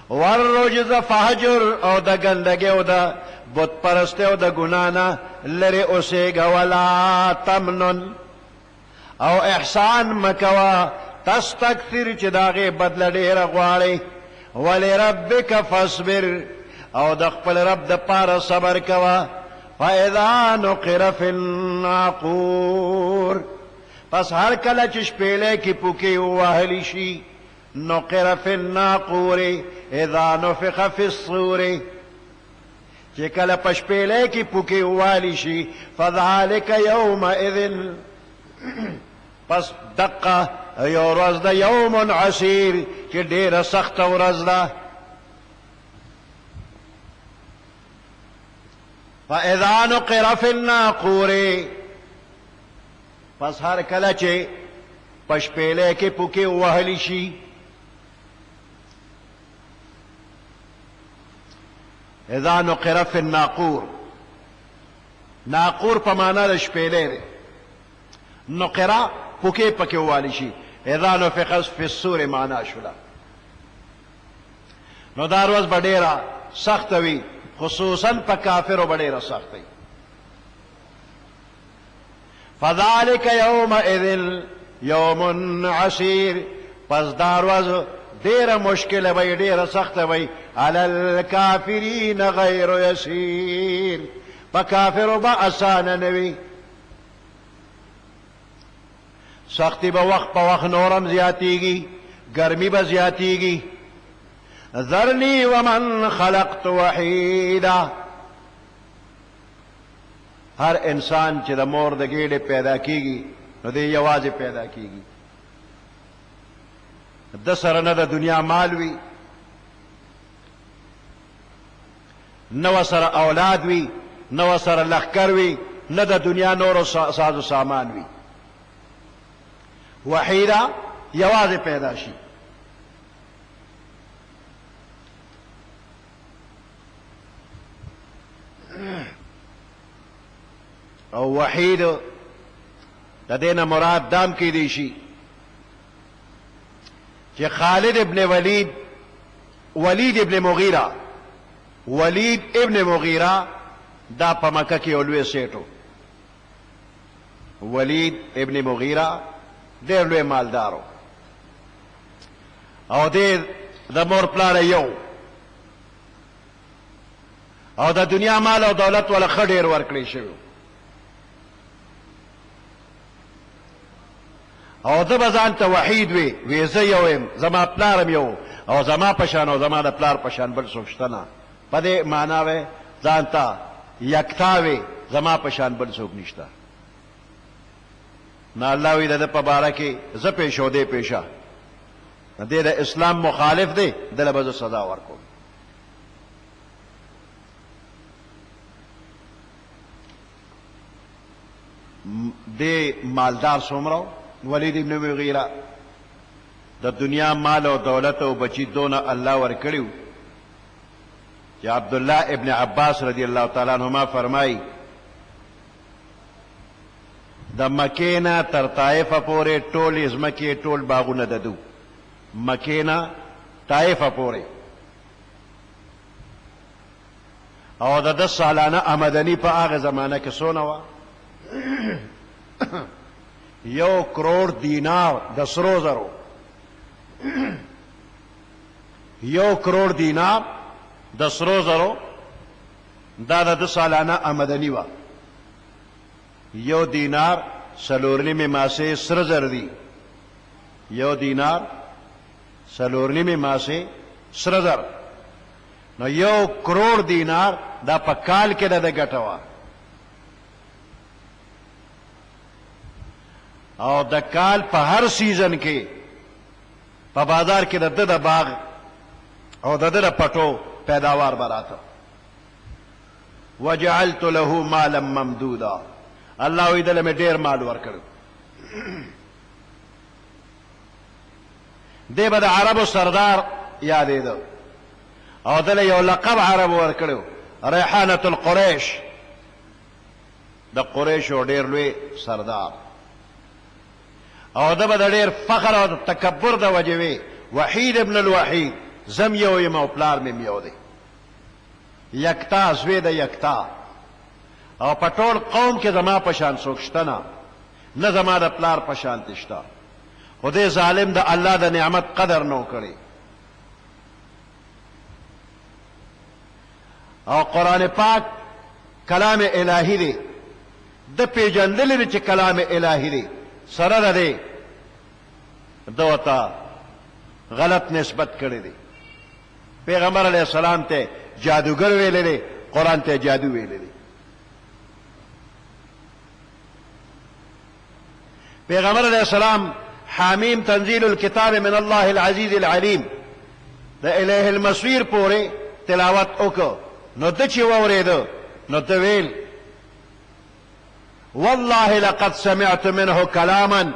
والرجز فهجر، او دا گندگی او دا بت پرستی او دا گنانا لری اوسیگا، ولا تمنن، او احسان مکوا، تستکثر چی داغی بدل دیر غواری، ولربک فاصبر، او دا خپل رب دا پار صبر کوا. فاذا نقر فی الناقور، پس هر کله چې شپېلې کې پوکې ووهلی شي، نقر فی الناقور اذا نفخ فی الصور، چې کله په شپېلې کې پوکې ووهلی شي، فذلک یومئذ، پس دقه یو ورځ ده، یوم عسیر، چې ډېره سخته ورځ ده. فاذا نقر فی الناقور، پس هر کله چې په شپېلې کې پوکې ووهلی شي، اذا نقر فی الناقور، ناقور په معنا د شپېلې دی، نقره پوکې پکې ووهلی شي، اذا نفخ فی الصور معنا شوله. نو دا ورځ به ډېره سخته وي، خصوصا په کافرو به ډېره سخته وي. فذلک یومئذ یوم عسیر، پس دا ورځ ډېره مشکله وي، ډېره سخته وي. علی الکافرین غیر یسیر، په کافرو به اسانه نه وي. سختی به وخت په وخت نورم زیاتیږي، ګرمي به زیاتیږي. ذرنی ومن خلقت وحیدا، هر انسان چې د مور د ګېډې پیدا کیږي نو دی یوازې پیدا کیږي، د سره نه د دنیا مال وي، نه ورسره اولاد وي، نه ورسره لښکر وي، نه د دنیا نورو سازو سامان وي. وحیدا یوازې پیدا شي. او وحید د دې نه مراد دام کیدی شي چې خالد ابن ولید ابن مغیره دا په مکه کې اولوی سیټو. ولید ابن مغیره ډېر لوی مالدارو او دې د مور پلار یو او د دنیا مال او دولت ولا ښه ډېر ورکړی شوی او ده به ځان ته وحید وی زه یو یم زما پلارم یو او زما پشان او زما د پلار پشان بل څوک شته نه. په دې معنا وی ځان ته یکتا وی زما پشان بل څوک نشته. نه الله وی د ده په باره کې زه پیش او دی پیشه دې د اسلام مخالف دی دله به زه سزا ورکوم. دې مالدار څومره ولید ابن مغیره د دنیا مال او دولت او بچی دونه الله ورکړیو چې عبدالله ابن عباس رضی الله تعالی عنهما فرمایي د مکې نه تر طایفه پورې ټول ځمکې ټول باغونه ددو. مکې نه طایفه پورې او د 10 سالانه آمدنی په هغه زمانه کې څونه وه؟ 1 کروڑ دینار د سرو زرو. 1 کروڑ دینار د سرو زرو دا د 10 سالانه آمدنی وه. 1 دینار 4.5 ماسې سره زر دي. 1 دینار 4.5 ماسې سره زر نو 1 کروڑ دینار دا په کال کې د ګټه وه او د کال په هر سیزن کې په بازار کې د باغ او د پټو پیداوار براته. وجعلت له مالا ممدودا الله وی دله مې ډېر مال ورکړ. دی به د عربو سردار یادېده او دله یو لقب عربو ورکړو ریحانة القریش د قریشو ډېر لوی سردار او ده به د ډېر فخر او تکبر د وجې وی وحید ابن الوحید زم یو یم او پلار مې یو دی. یکتا زوی د یکتا او په ټول قوم کې زما په شان څوک شته نه زما د پلار په شانتې شته. خو دې ظالم د الله د نعمت قدر نو کړی او قرآن پاک کلام الهی دی د پیژندلی دی چې کلام الهی دی سره ده دی ده ورته غلط نسبت کړی دی. پیغمبر علیه السلام ته جادوگر ویلی دی قرآن ته جادو ویلی دی. پیغمبر علیه السلام حامیم تنزیل الكتاب من الله العزیز العلیم د الیه المصیر پورې تلاوت وکړ نو ده چې واورېده نو ده ویل والله لقد سمعت منه كلاما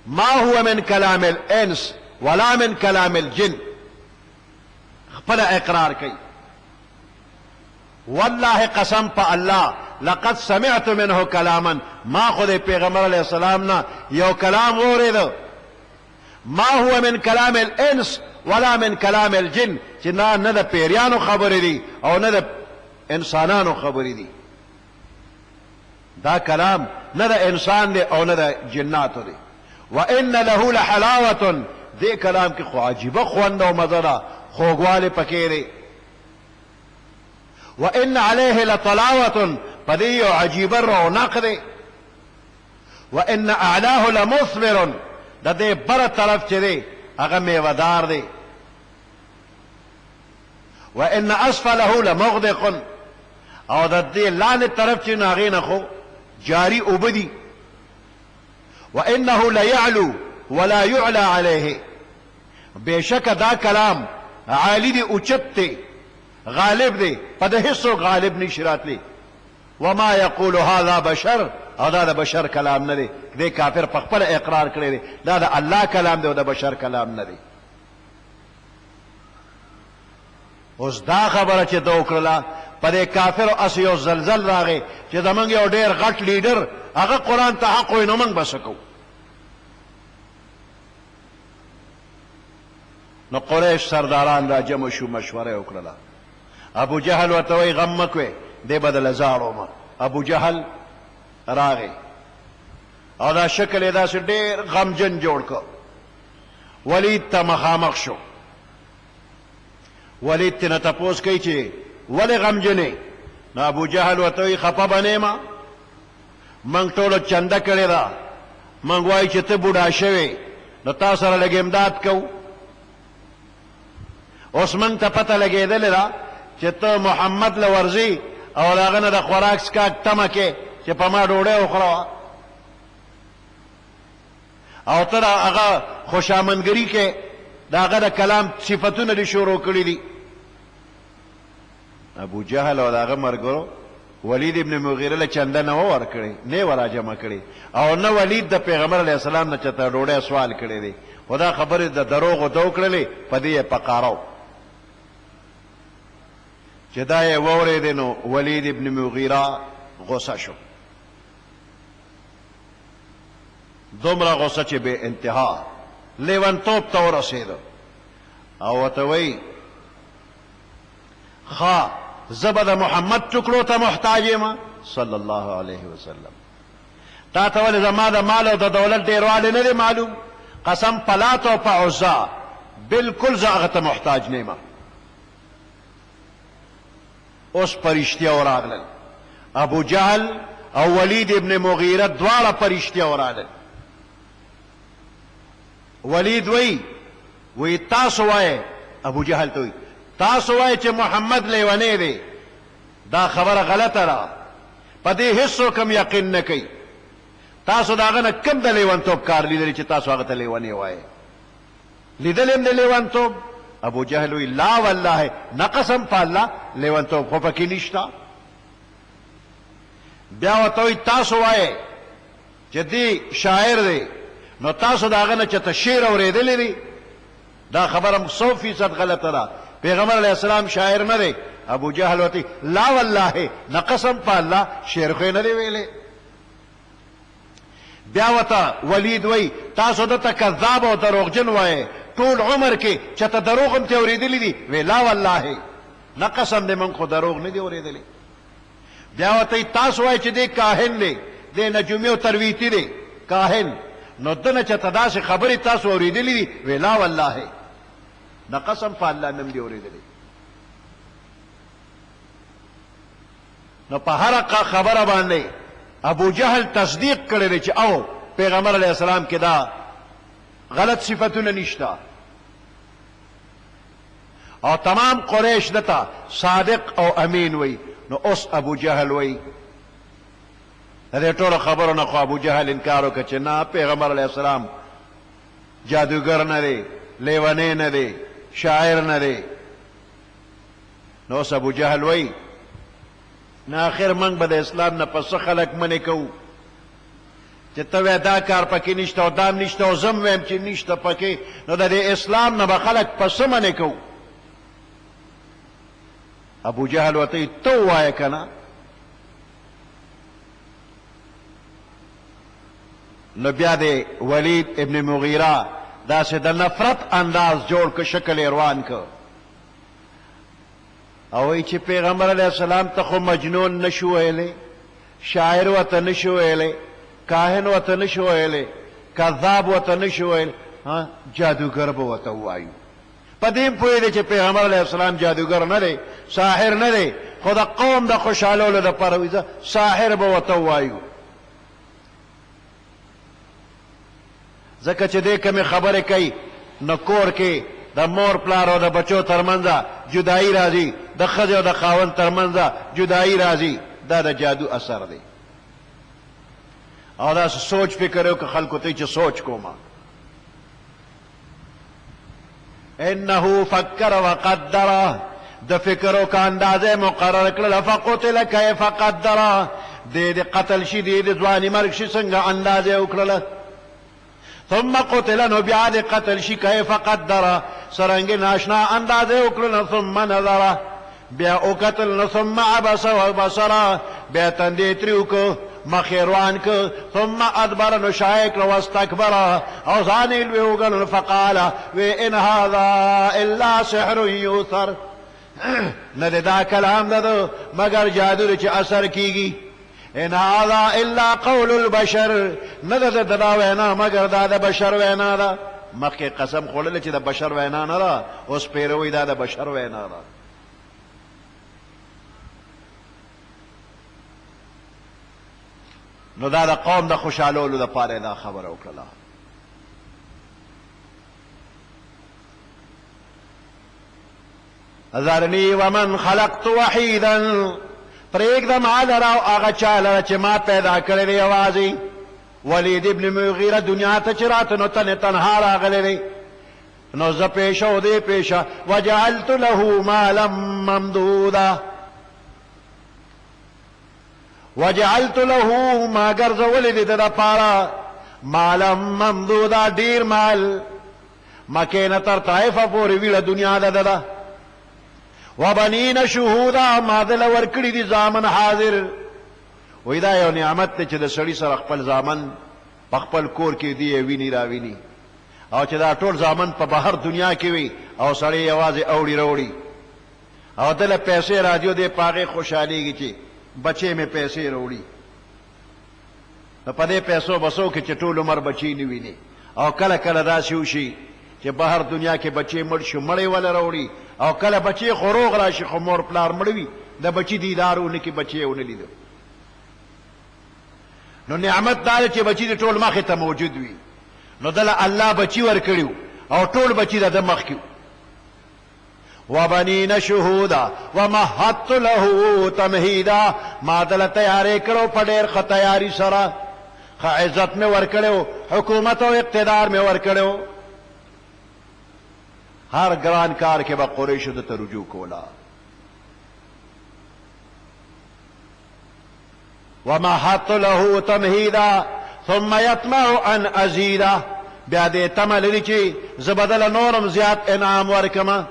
ما هو من كلام الانس ولا من كلام الجن. خپل اقرار کوي والله قسم په الله لقد سمعت منه كلاما ما خود پیغمبر علیہ السلام نا یو کلام اوریدو ما هو من كلام الانس ولا من كلام الجن چې نه د پیریانو خبرې دي او نه د انسانانو خبرې دي. دا کلام نه د انسان دی او نه د جناتو دی. وان له لحلاوه دې کلام کې خو عجیبه خوند او مزه ده خوږوالی پکې دی. وان علیه لطلاوه په دې یو عجیبه رونق دی. وان اعلاه لمثمر د دې بره طرف چې دی هغه میوهدار دی. وان اسفله لمغدق او د دې لاندې طرف چې نو هغې نه خو جاری اوبه دي. وانه لیعلو ولا يعلى عليه بېشکه دا کلام عالی دی اوچت دی غالب دی په د هیڅ څوک غالب نشي راتلی. وما يقول هذا بشر او دا د بشر کلام نه دی. دې کافر په خپل اقرار کړی دی دا د الله کلام دی او د بشر کلام نه دی. اوس دا خبره چې ده وکړله په دې کافرو اسې یو زلزل راغی چې زمونږ یو ډېر غټ لیډر هغه قرآن ته حق وایي نو موږ به څه کوو. نو قریش سرداران را جمع شو، مشوره وکړله. ابو جهل ورته وایي غم مه کوئ، دی به دله زاړومه. ابو جهل راغی او دا شکل یې داسې ډېر غمجن جوړ کړ. ولید ته مخامخ شو. ولید تېنه تپوس کوي چې ولې غمجن یې؟ نو ابو جهل ورته وایي خفه به نه یم، موږ ټولو چنده کړې ده، موږ وایو چې ته بوډا شوې نو تا سره لږ امداد کوو. اوس موږ ته پته لګېدلې ده چې ته محمد له ورځې او د هغه نه د خوراک څښاک تمه کې چې په ما ډوډۍ وخوړه او ته د هغه خوشامندګري کې د هغه د کلام صفتونه دې شروع کړي دي. ابو جهل او د هغه ملګرو ولید ابن مغیره له چنده نه و ورکړې، نه یې وراجمع کړې او نه ولید د پیغمبر علیه السلام نه چېرته ډوډۍ سوال کړی دی. خو دا خبرې د دروغو ده وکړلې، په دې یې پقاره چې دا یې واورېدې نو ولید ابن مغیره غصه شو، دومره غصه چې بې انتها لیونتوب ته ورسېده او ورته وایي ښه زه به د محمد ټکړو ته محتاج یم صلی الله علیه وسلم. تا ته ولې زما د مال او د دولت ډېروالی نه دی معلوم؟ قسم په لات او په عزا بلکل زه هغه ته محتاج نه یم. اوس په رښتیا ورغلل ابو جهل او ولید ابن مغیره دواړه په رښتیا ورغلل. ولید وی تاسو وایئ، ابو جهل ته وی تاسو وایئ چې محمد لیونی دی، دا خبره غلطه ده، په دې هیڅوک هم یقین نه کوي. تاسو د هغه نه کوم د لیونتوب کار لیدلی چې تاسو هغه ته لیونی وایئ؟ لیدلی هم د لیونتوب؟ ابو جهل وی لا والله، نه قسم په الله لیونتوب خو پکې نشته. بیا ورته وی تاسو وایئ چې دی شاعر دی، نو تاسو د هغه نه چېرته شعر اورېدلی دی؟ دا خبره 100% غلطه ده، پیغمبر علیه السلام شاعر نه دی. ابو جهل ورته لا والله، نه قسم په الله شعر خو یې نه دی ویلی. بیا ورته ولید وی تاسو دته کذاب او دروغجن وایئ، ټول عمر کې چېرته دروغ هم ترې اورېدلي دي؟ وی لا والله، نه قسم دی موږ خو دروغ نه دي اورېدلی. بیا ورته تاسو وایئ چې دی کاهن دی، دی نجومي او ترویتي دی کاهن، نو دنه چېرته داسې خبرې تاسو اورېدلي دي؟ وی لا والله، نه قسم په الله نم دي اورېدلی. نو په هره خبره باندې ابو جهل تصدیق کړی دی چې او پیغمبر علیه السلام کې دا غلط صفتونه نشته او تمام قریش دته صادق او امین وی. نو اوس ابو جهل وی د دې ټولو خبرو نه خو ابو جهل انکار وکړ چې نه، پیغمبر علیه السلام جادوګر نه دی، لیونی نه دی، شاعر نه دی. نو اوس ابو جهل وی نه آخر موږ به د اسلام نه پس خلک منې کوو چې ته وایې دا کار پکې نشته او دا هم نشته او زه هم وایم چې نشته پکې، نو د دې اسلام نه به خلک پس منې کوو. ابو جهل ورته ته ووایه که نه. نو بیا د ولید ابن مغیره داسې د نفرت انداز جوړ که، شکل یې روان که او وایي چې پیغمبر علیه السلام ته خو مجنون نشو ویلی، شاعر ورته نشو ویلی، کاهن ورته نشو ویلی، کذاب ورته نشو ویلی، جادوګر به ورته ووایو. په دې هم پوهېدی چې پیغمبر علیه السلام جادوګر نه دی، ساحر نه دی، خو د قوم د خوشحالولو دپاره وایي ساحر به ورته ووایو. ځکه چې دې کمې خبرې کوي نو کور کې د مور پلار او د بچو ترمنځه جدایي راځي، د ښځې او د خاوند ترمنځه جدایي راځي، دا د جادو اثر دی. او داسې سوچ فکر وکړه خلکو ته چې سوچ کومه. انه فکر وقدر، د فکر وکړه اندازه مقرر کړله. فقتل کیف قدر، د قتل شي د ځواني مرګ شي څنګه اندازه وکړله. ثم قتل، نو بیا د قتل شي کیف قدر، سرنګې ناشنا اندازه وکړله. ثم نظر، بیا اوکتل ثم عبس و بصرا بیا تندی تریو که مخیروان که ثم ادبر نشایک واستکبر او ځانې لوی وګڼل فقال وی ان هذا الا سحر یوثر نه دا کلام ده مگر جادو چې اثر کیږي ان هذا الا قول البشر نه ده دا وینا مگر دا د بشر وینا ده مخکې قسم خوړل چې د بشر وینا نه ده اوس پیروي دا د بشر وینا ده نو دا د قوم د خوشحالولو دپاره دا خبره وکړله ذرني ومن خلقت وحيدا پرېږدم هغه او هغه چا لره چې ما پیدا کړی دی یوازې ولید ابن مغیره دنیا ته چې راته نو تنها راغلی دی نو زه پیشه او دی پیشه وجعلت له مالا ممدودا وجعلت له ما ګرځولی دی د دپاره مالا ممدودا ډیر مال مکې نه تر طایفه پورې ویړه دنیا ده ده وبنین شهودا ما دله ورکړي دي زامن حاضر وی دا یو نعمت دی چې د سړي سره خپل زامن په خپل کور کې دی ویني راویني او چې دا ټول زامن په بهر دنیا کې وي او سړی یوازې اوړي راوړي او دله پیسې راځي دی په هغې خوشحالېږي چې بچې مې پیسې راوړي نو په دې پیسو بسو کې چې ټول عمر بچي نه ویني او کله کله داسې وشي چې بهر دنیا کې بچې مړ شو مړی وله راوړي او کله بچې خو روغ راشي خو مور پلار مړ وي د بچي دیدار ونه کړي بچې یې ونه لیدو نو نعمت دا دی چې بچي د ټول مخې ته موجود وي نو دله الله بچي ورکړي او ټول بچي د ده مخکې وبنین شهودا ومهدت له تمهیدا ما دله تیارې کړو په ډېر ښه تیاري سره ښه عزت مې ورکړی حکومت او اقتدار مې ورکړی هر ګران کار کې به قریشو ده ته رجوع کوله ومهدت له تمهیدا ثم یطمع ان ازیده بیا دې تمه لري چې زه به دله نورم زیات انعام ورکمه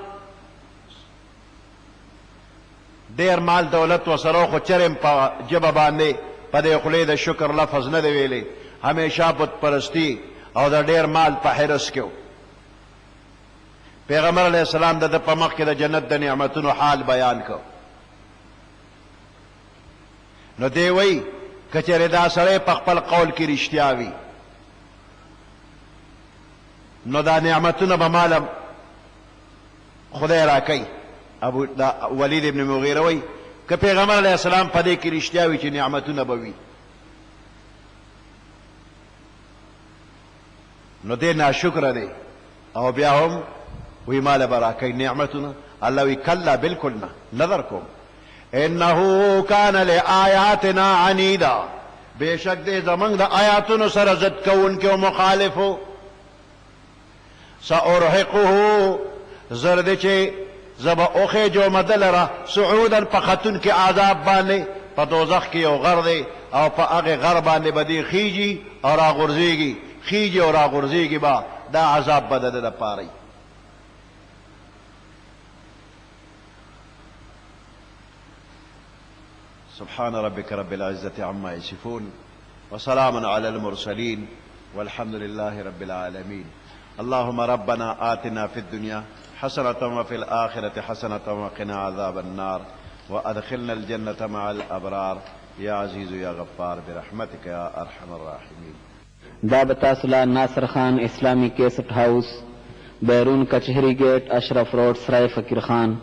ډېر مال دولت وسره خو چرم په ژبه باندې په دې خولې د شکر لفظ نه دی ویلی همیشه بت پرستی او د ډېر مال په حرص کې پیغمبر علیه السلام د په مخ کې د جنت د نعمتونو حال بیان کو نو دی وی که چېرې دا سړی په خپل قول کې رښتیا وي نو دا نعمتونه به ماله خدای راکوي ولید ابن مغیره وی که پیغمبر علیه السلام په دې کې رښتیا وي چې نعمتونه به وي نو دی ناشکره دی او بیا هم وی ماله به راکوي نعمتونه الله وی کلا بالکل نه نظر کوم انه کان لآیاتنا عنیدا بېشک دی زمونږ د آیاتونو سره ضد کوونکی او مخالفو سأرهقه زر دی چې زه به وخېجومه ده لره صعودا په ختون کې عذاب باندې په دوزخ کې یو غر دی او په هغې غر باندې به دی خیجي او راغورځېږي خیجي او راغورځېږي به دا عذاب به د ده دپاره سبحان ربك رب العزة عما يصفون وسلام على المرسلين والحمد لله رب العالمين اللهم ربنا آتنا في الدنيا حسنة وفي الآخرة حسنة وقنا عذاب النار وأدخلنا الجنة مع الأبرار يا عزيز يا غفار برحمتك يا أرحم الراحمين. دا بتاسلا ناصر خان اسلامی کیسٹ ہاؤس بیرون کچہری گیٹ اشرف روڈ سرائے فقیر خان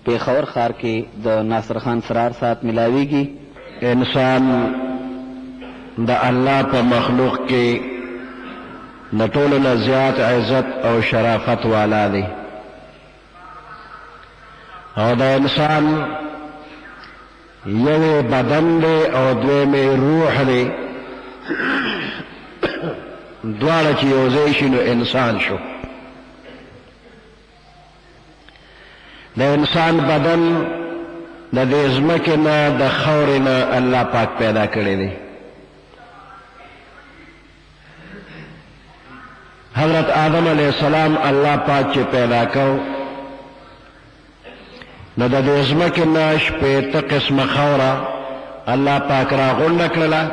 پیښور ښار کې د ناصر خان سرار سات ملاویږي. انسان د الله په مخلوق کې د ټولو نه زیات عزت او شرافت والا دی او د انسان یو بدن دی او دویمې روح دی دواړه چې یو ځای شي نو انسان شو. د انسان بدن د دې ځمکې نه د خاورې نه الله پاک پیدا کړی دی. حضرت آدم علیہ السلام الله پاک چې پیدا کو نو د دې ځمکې نه شپېته قسمه خاوره الله پاک را غونډه کړله،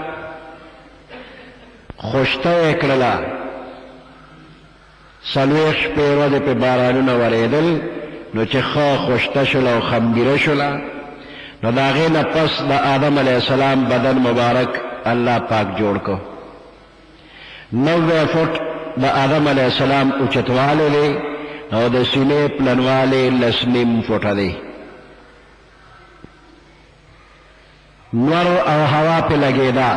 خوشته یې کړله، 40 شپې ورځې پې بارانونه ورېدل، نو چې ښه خوشته شوله او خمګیره شوله، نو د هغې نه پس د آدم علیه السلام بدن مبارک الله پاک جوړ کو. 90 فوټ د آدم علیه السلام اوچتوالی دی او د سینې پلنوالی 10.5 فوټه دی. نور او هوا پہ لگیدا،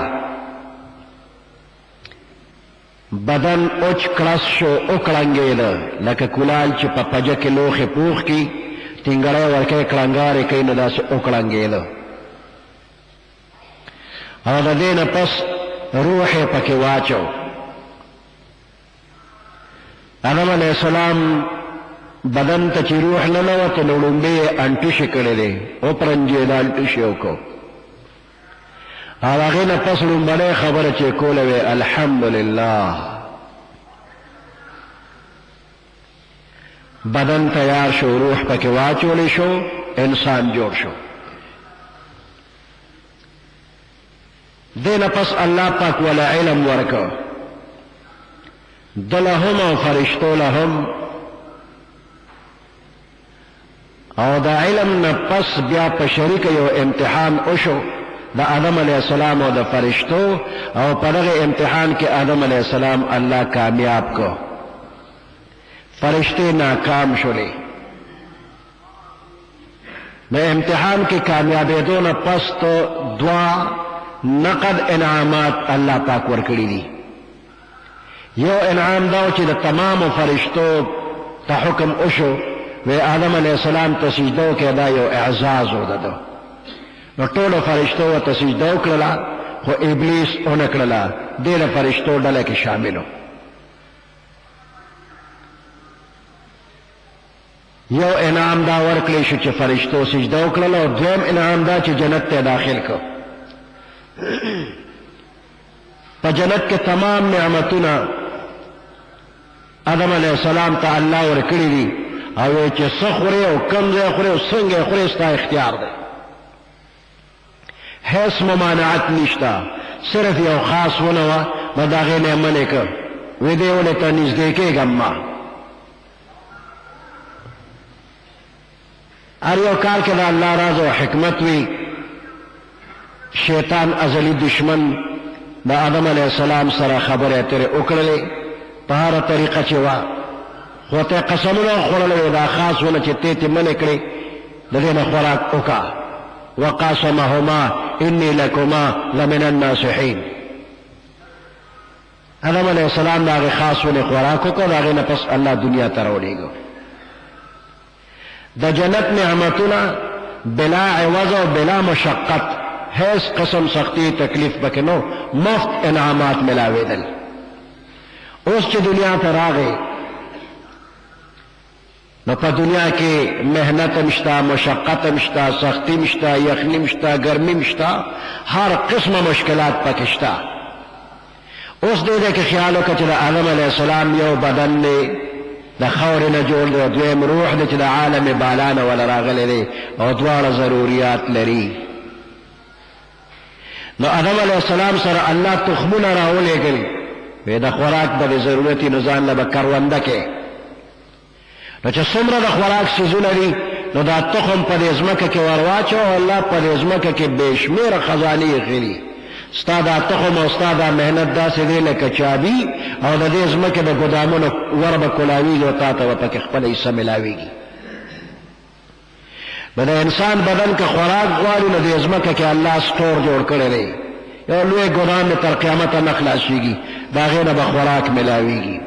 بدن اوچ کلس شو اکڑنگیدا لکه کلال چې په پجه کې لوخې پوخ کی ټینګړی ورکې کړنګارې کوي نو داسې اکړنګېده. او د دې نه پس روح یې پکې واچو. آدم علیه السلام بدن ته چې روح نه ننوته نو لومبې یې انټوشې کړی دی، وپرنجېده، انټوشې وکړو. او هغې نه پس لومبنۍ خبره چې کوله وې الحمدلله، بدن تیار شو، روح پکې واچولی شو، انسان جوړ شو. دې نه پس الله پاک ولا علم ورکو، ده له هم او فرشتو له هم. او د علم نه پس بیا په شریکه یو امتحان وشو د آدم علیه السلام او د فرشتو، او په دغه امتحان کې آدم علیه السلام الله کامیاب کو، فرشتے ناکام شولې. د امتحان کې کامیابېدو نه پس تو دعا نقد انعامات الله پاک ورکړي دي. یو انعام دا چې د تمامو فرشتو ته حکم وشو وی آدم علیه السلام ته سجده وکړه، دا یو اعزاز و ده. نو ټولو فرشتو ورته سجده وکړله، خو ابلیس ونه کړله، دې د فرشتو ډله کې شامل و. یو انعام دا ورکړی شو چې فرشتو سجده وکړله، او دویم انعام دا چې جنت ته داخل کو. په جنت کې تمام نعمتونه آدم علیه السلام ته الله ورکړي دي، او چې څه خورې او کم ځای خورې او څنګه خورې ستا اختیار دی، هیڅ ممانعت نشته. صرف یو خاص ونه وه، نو د هغې نه یې منې کړ، وی دې ونې ته نږدې کېږم ما. هر یو کار کې د الله راز او حکمت وي. شیطان ازلی دشمن د آدم علیه السلام سره خبرې اترې وکړلې په هره طریقه چې وه، خو ته قسمونه وخوړلی دا خاص ونه چې ته ترې منې کړې، د دې نه خوراک وکړه. وقاسمهما انی لکما لمن الناصحین. آدم علیه السلام د هغې خاص ونې خوراک وکړ، د هغې نه پس الله دنیا ته راولېږو. د جنت نعمتونه بلا عوض او بلا مشقت، هیڅ قسم سختی تکلیف پکې نو، مفت انعامات ملاوېدل. اوس چې دنیا ته راغی نو په دنیا کې محنت هم شته، مشقت هم شته، سختی هم شته، یخني هم شته، ګرمي هم شته، هر قسمه مشکلات پکې شته. اوس دې کې خیال وکړه چې د آدم علیه السلام یو بدن دی د خاورې نه جوړ دی، او دویم روح دی چې د عالم بالا نه وله راغلی دی، او دواړه ضروریات لري. نو آدم علیه السلام سره الله تخمونه راولېږل، وی د خوراک به ضرورت نو ځان له به کرونده کې. نو چې څومره د خوراک څیزونه دي نو دا تخم په دې ځمکه کې ورواچو، او الله په دې ځمکه کې بې شمېره خزانې ایښي. ستا دا تخم او ستا دا محنت داسې دی لکه چابي، او د دې ځمکې د ګدامونو ور به کلاویږي او تا ته به پکې خپله حصه ملاویږي. نو د انسان بدن که خوراک غواړي نو دې ځمکه کې الله سټور جوړ کړی دی، یو لوی ګدام تر قیامته نه خلاصېږي، د هغې نه به خوراک ملاویږي.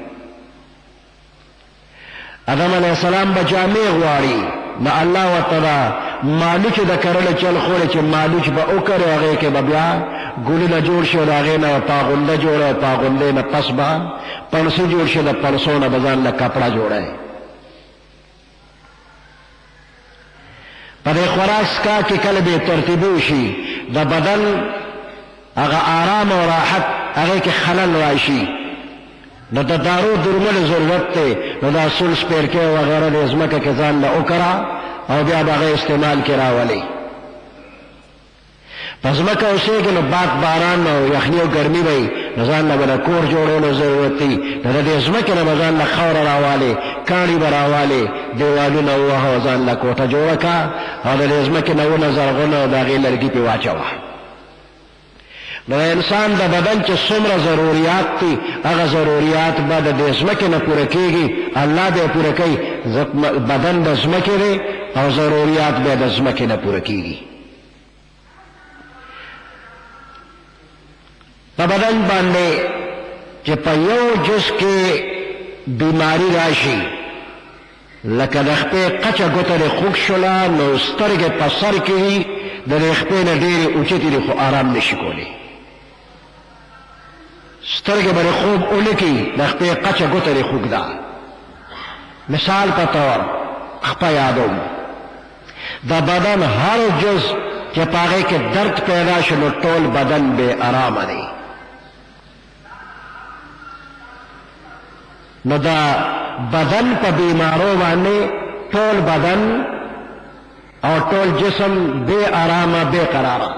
آدم علیه السلام به جامې غواړي، نو الله ورته دا مالوچ د کرلو چل خوړی چې مالوچ به وکړي، هغې کې به بیا ګلونه جوړ شي، او د هغې نه پاغونده جوړه، او پاغوندې نه پس به پړسې جوړ شي، د پړسو نه به ځان له کپړه جوړی. په دې خوراک څښاک کې کله بې ترتیبي وشي، د بدن هغه آرام او راحت هغې کې خلل راشي، نو د دارو درملو ضرورت دی. نو دا سل سپیرکې وغیره د ځمکه کې ځان له وکړه، او بیا به استعمال کې راولي. پس مکه اوسېږي نو باران او یخني او ګرمي وي، نو ځان له به کور جوړولو ضرورت دی. نو د دې ځمکې نه به ځان له خاوره راوالې، کاڼي به راوالې، دیوالونه ووهه او ځان له کوټه جوړه کا، او د دې ځمکې نه ونه زرغونه او د هغې لرګي پې واچوه. نو انسان د بدن چې څومره ضروریات دي، هغه ضروریات به د دې ځمکې نه پوره کېږي، الله به یې پوره کوي. بدن د ځمکې دی او ضروریات به د ځمکې نه پوره کېږي. په بدن باندې چې په یو جز کې بیماری راشي، لکه د خپې قچه ګوته دې خوږ شوله، نو سترګې په سر کې وي، د دې خپې نه ډېرې اوچتې دي خو آرام نشي کولی. سترګې به دې خوب ولکي، د خپې قچه ګوته دې خوږ ده. مثال په طور خپه یادوم، د بدن هر جز چې په هغې کې درد پیدا شي، نو ټول بدن بې آرامه دی. نو دا بدن په بیمارو باندې ټول بدن او ټول جسم بے آرامه بے قراره.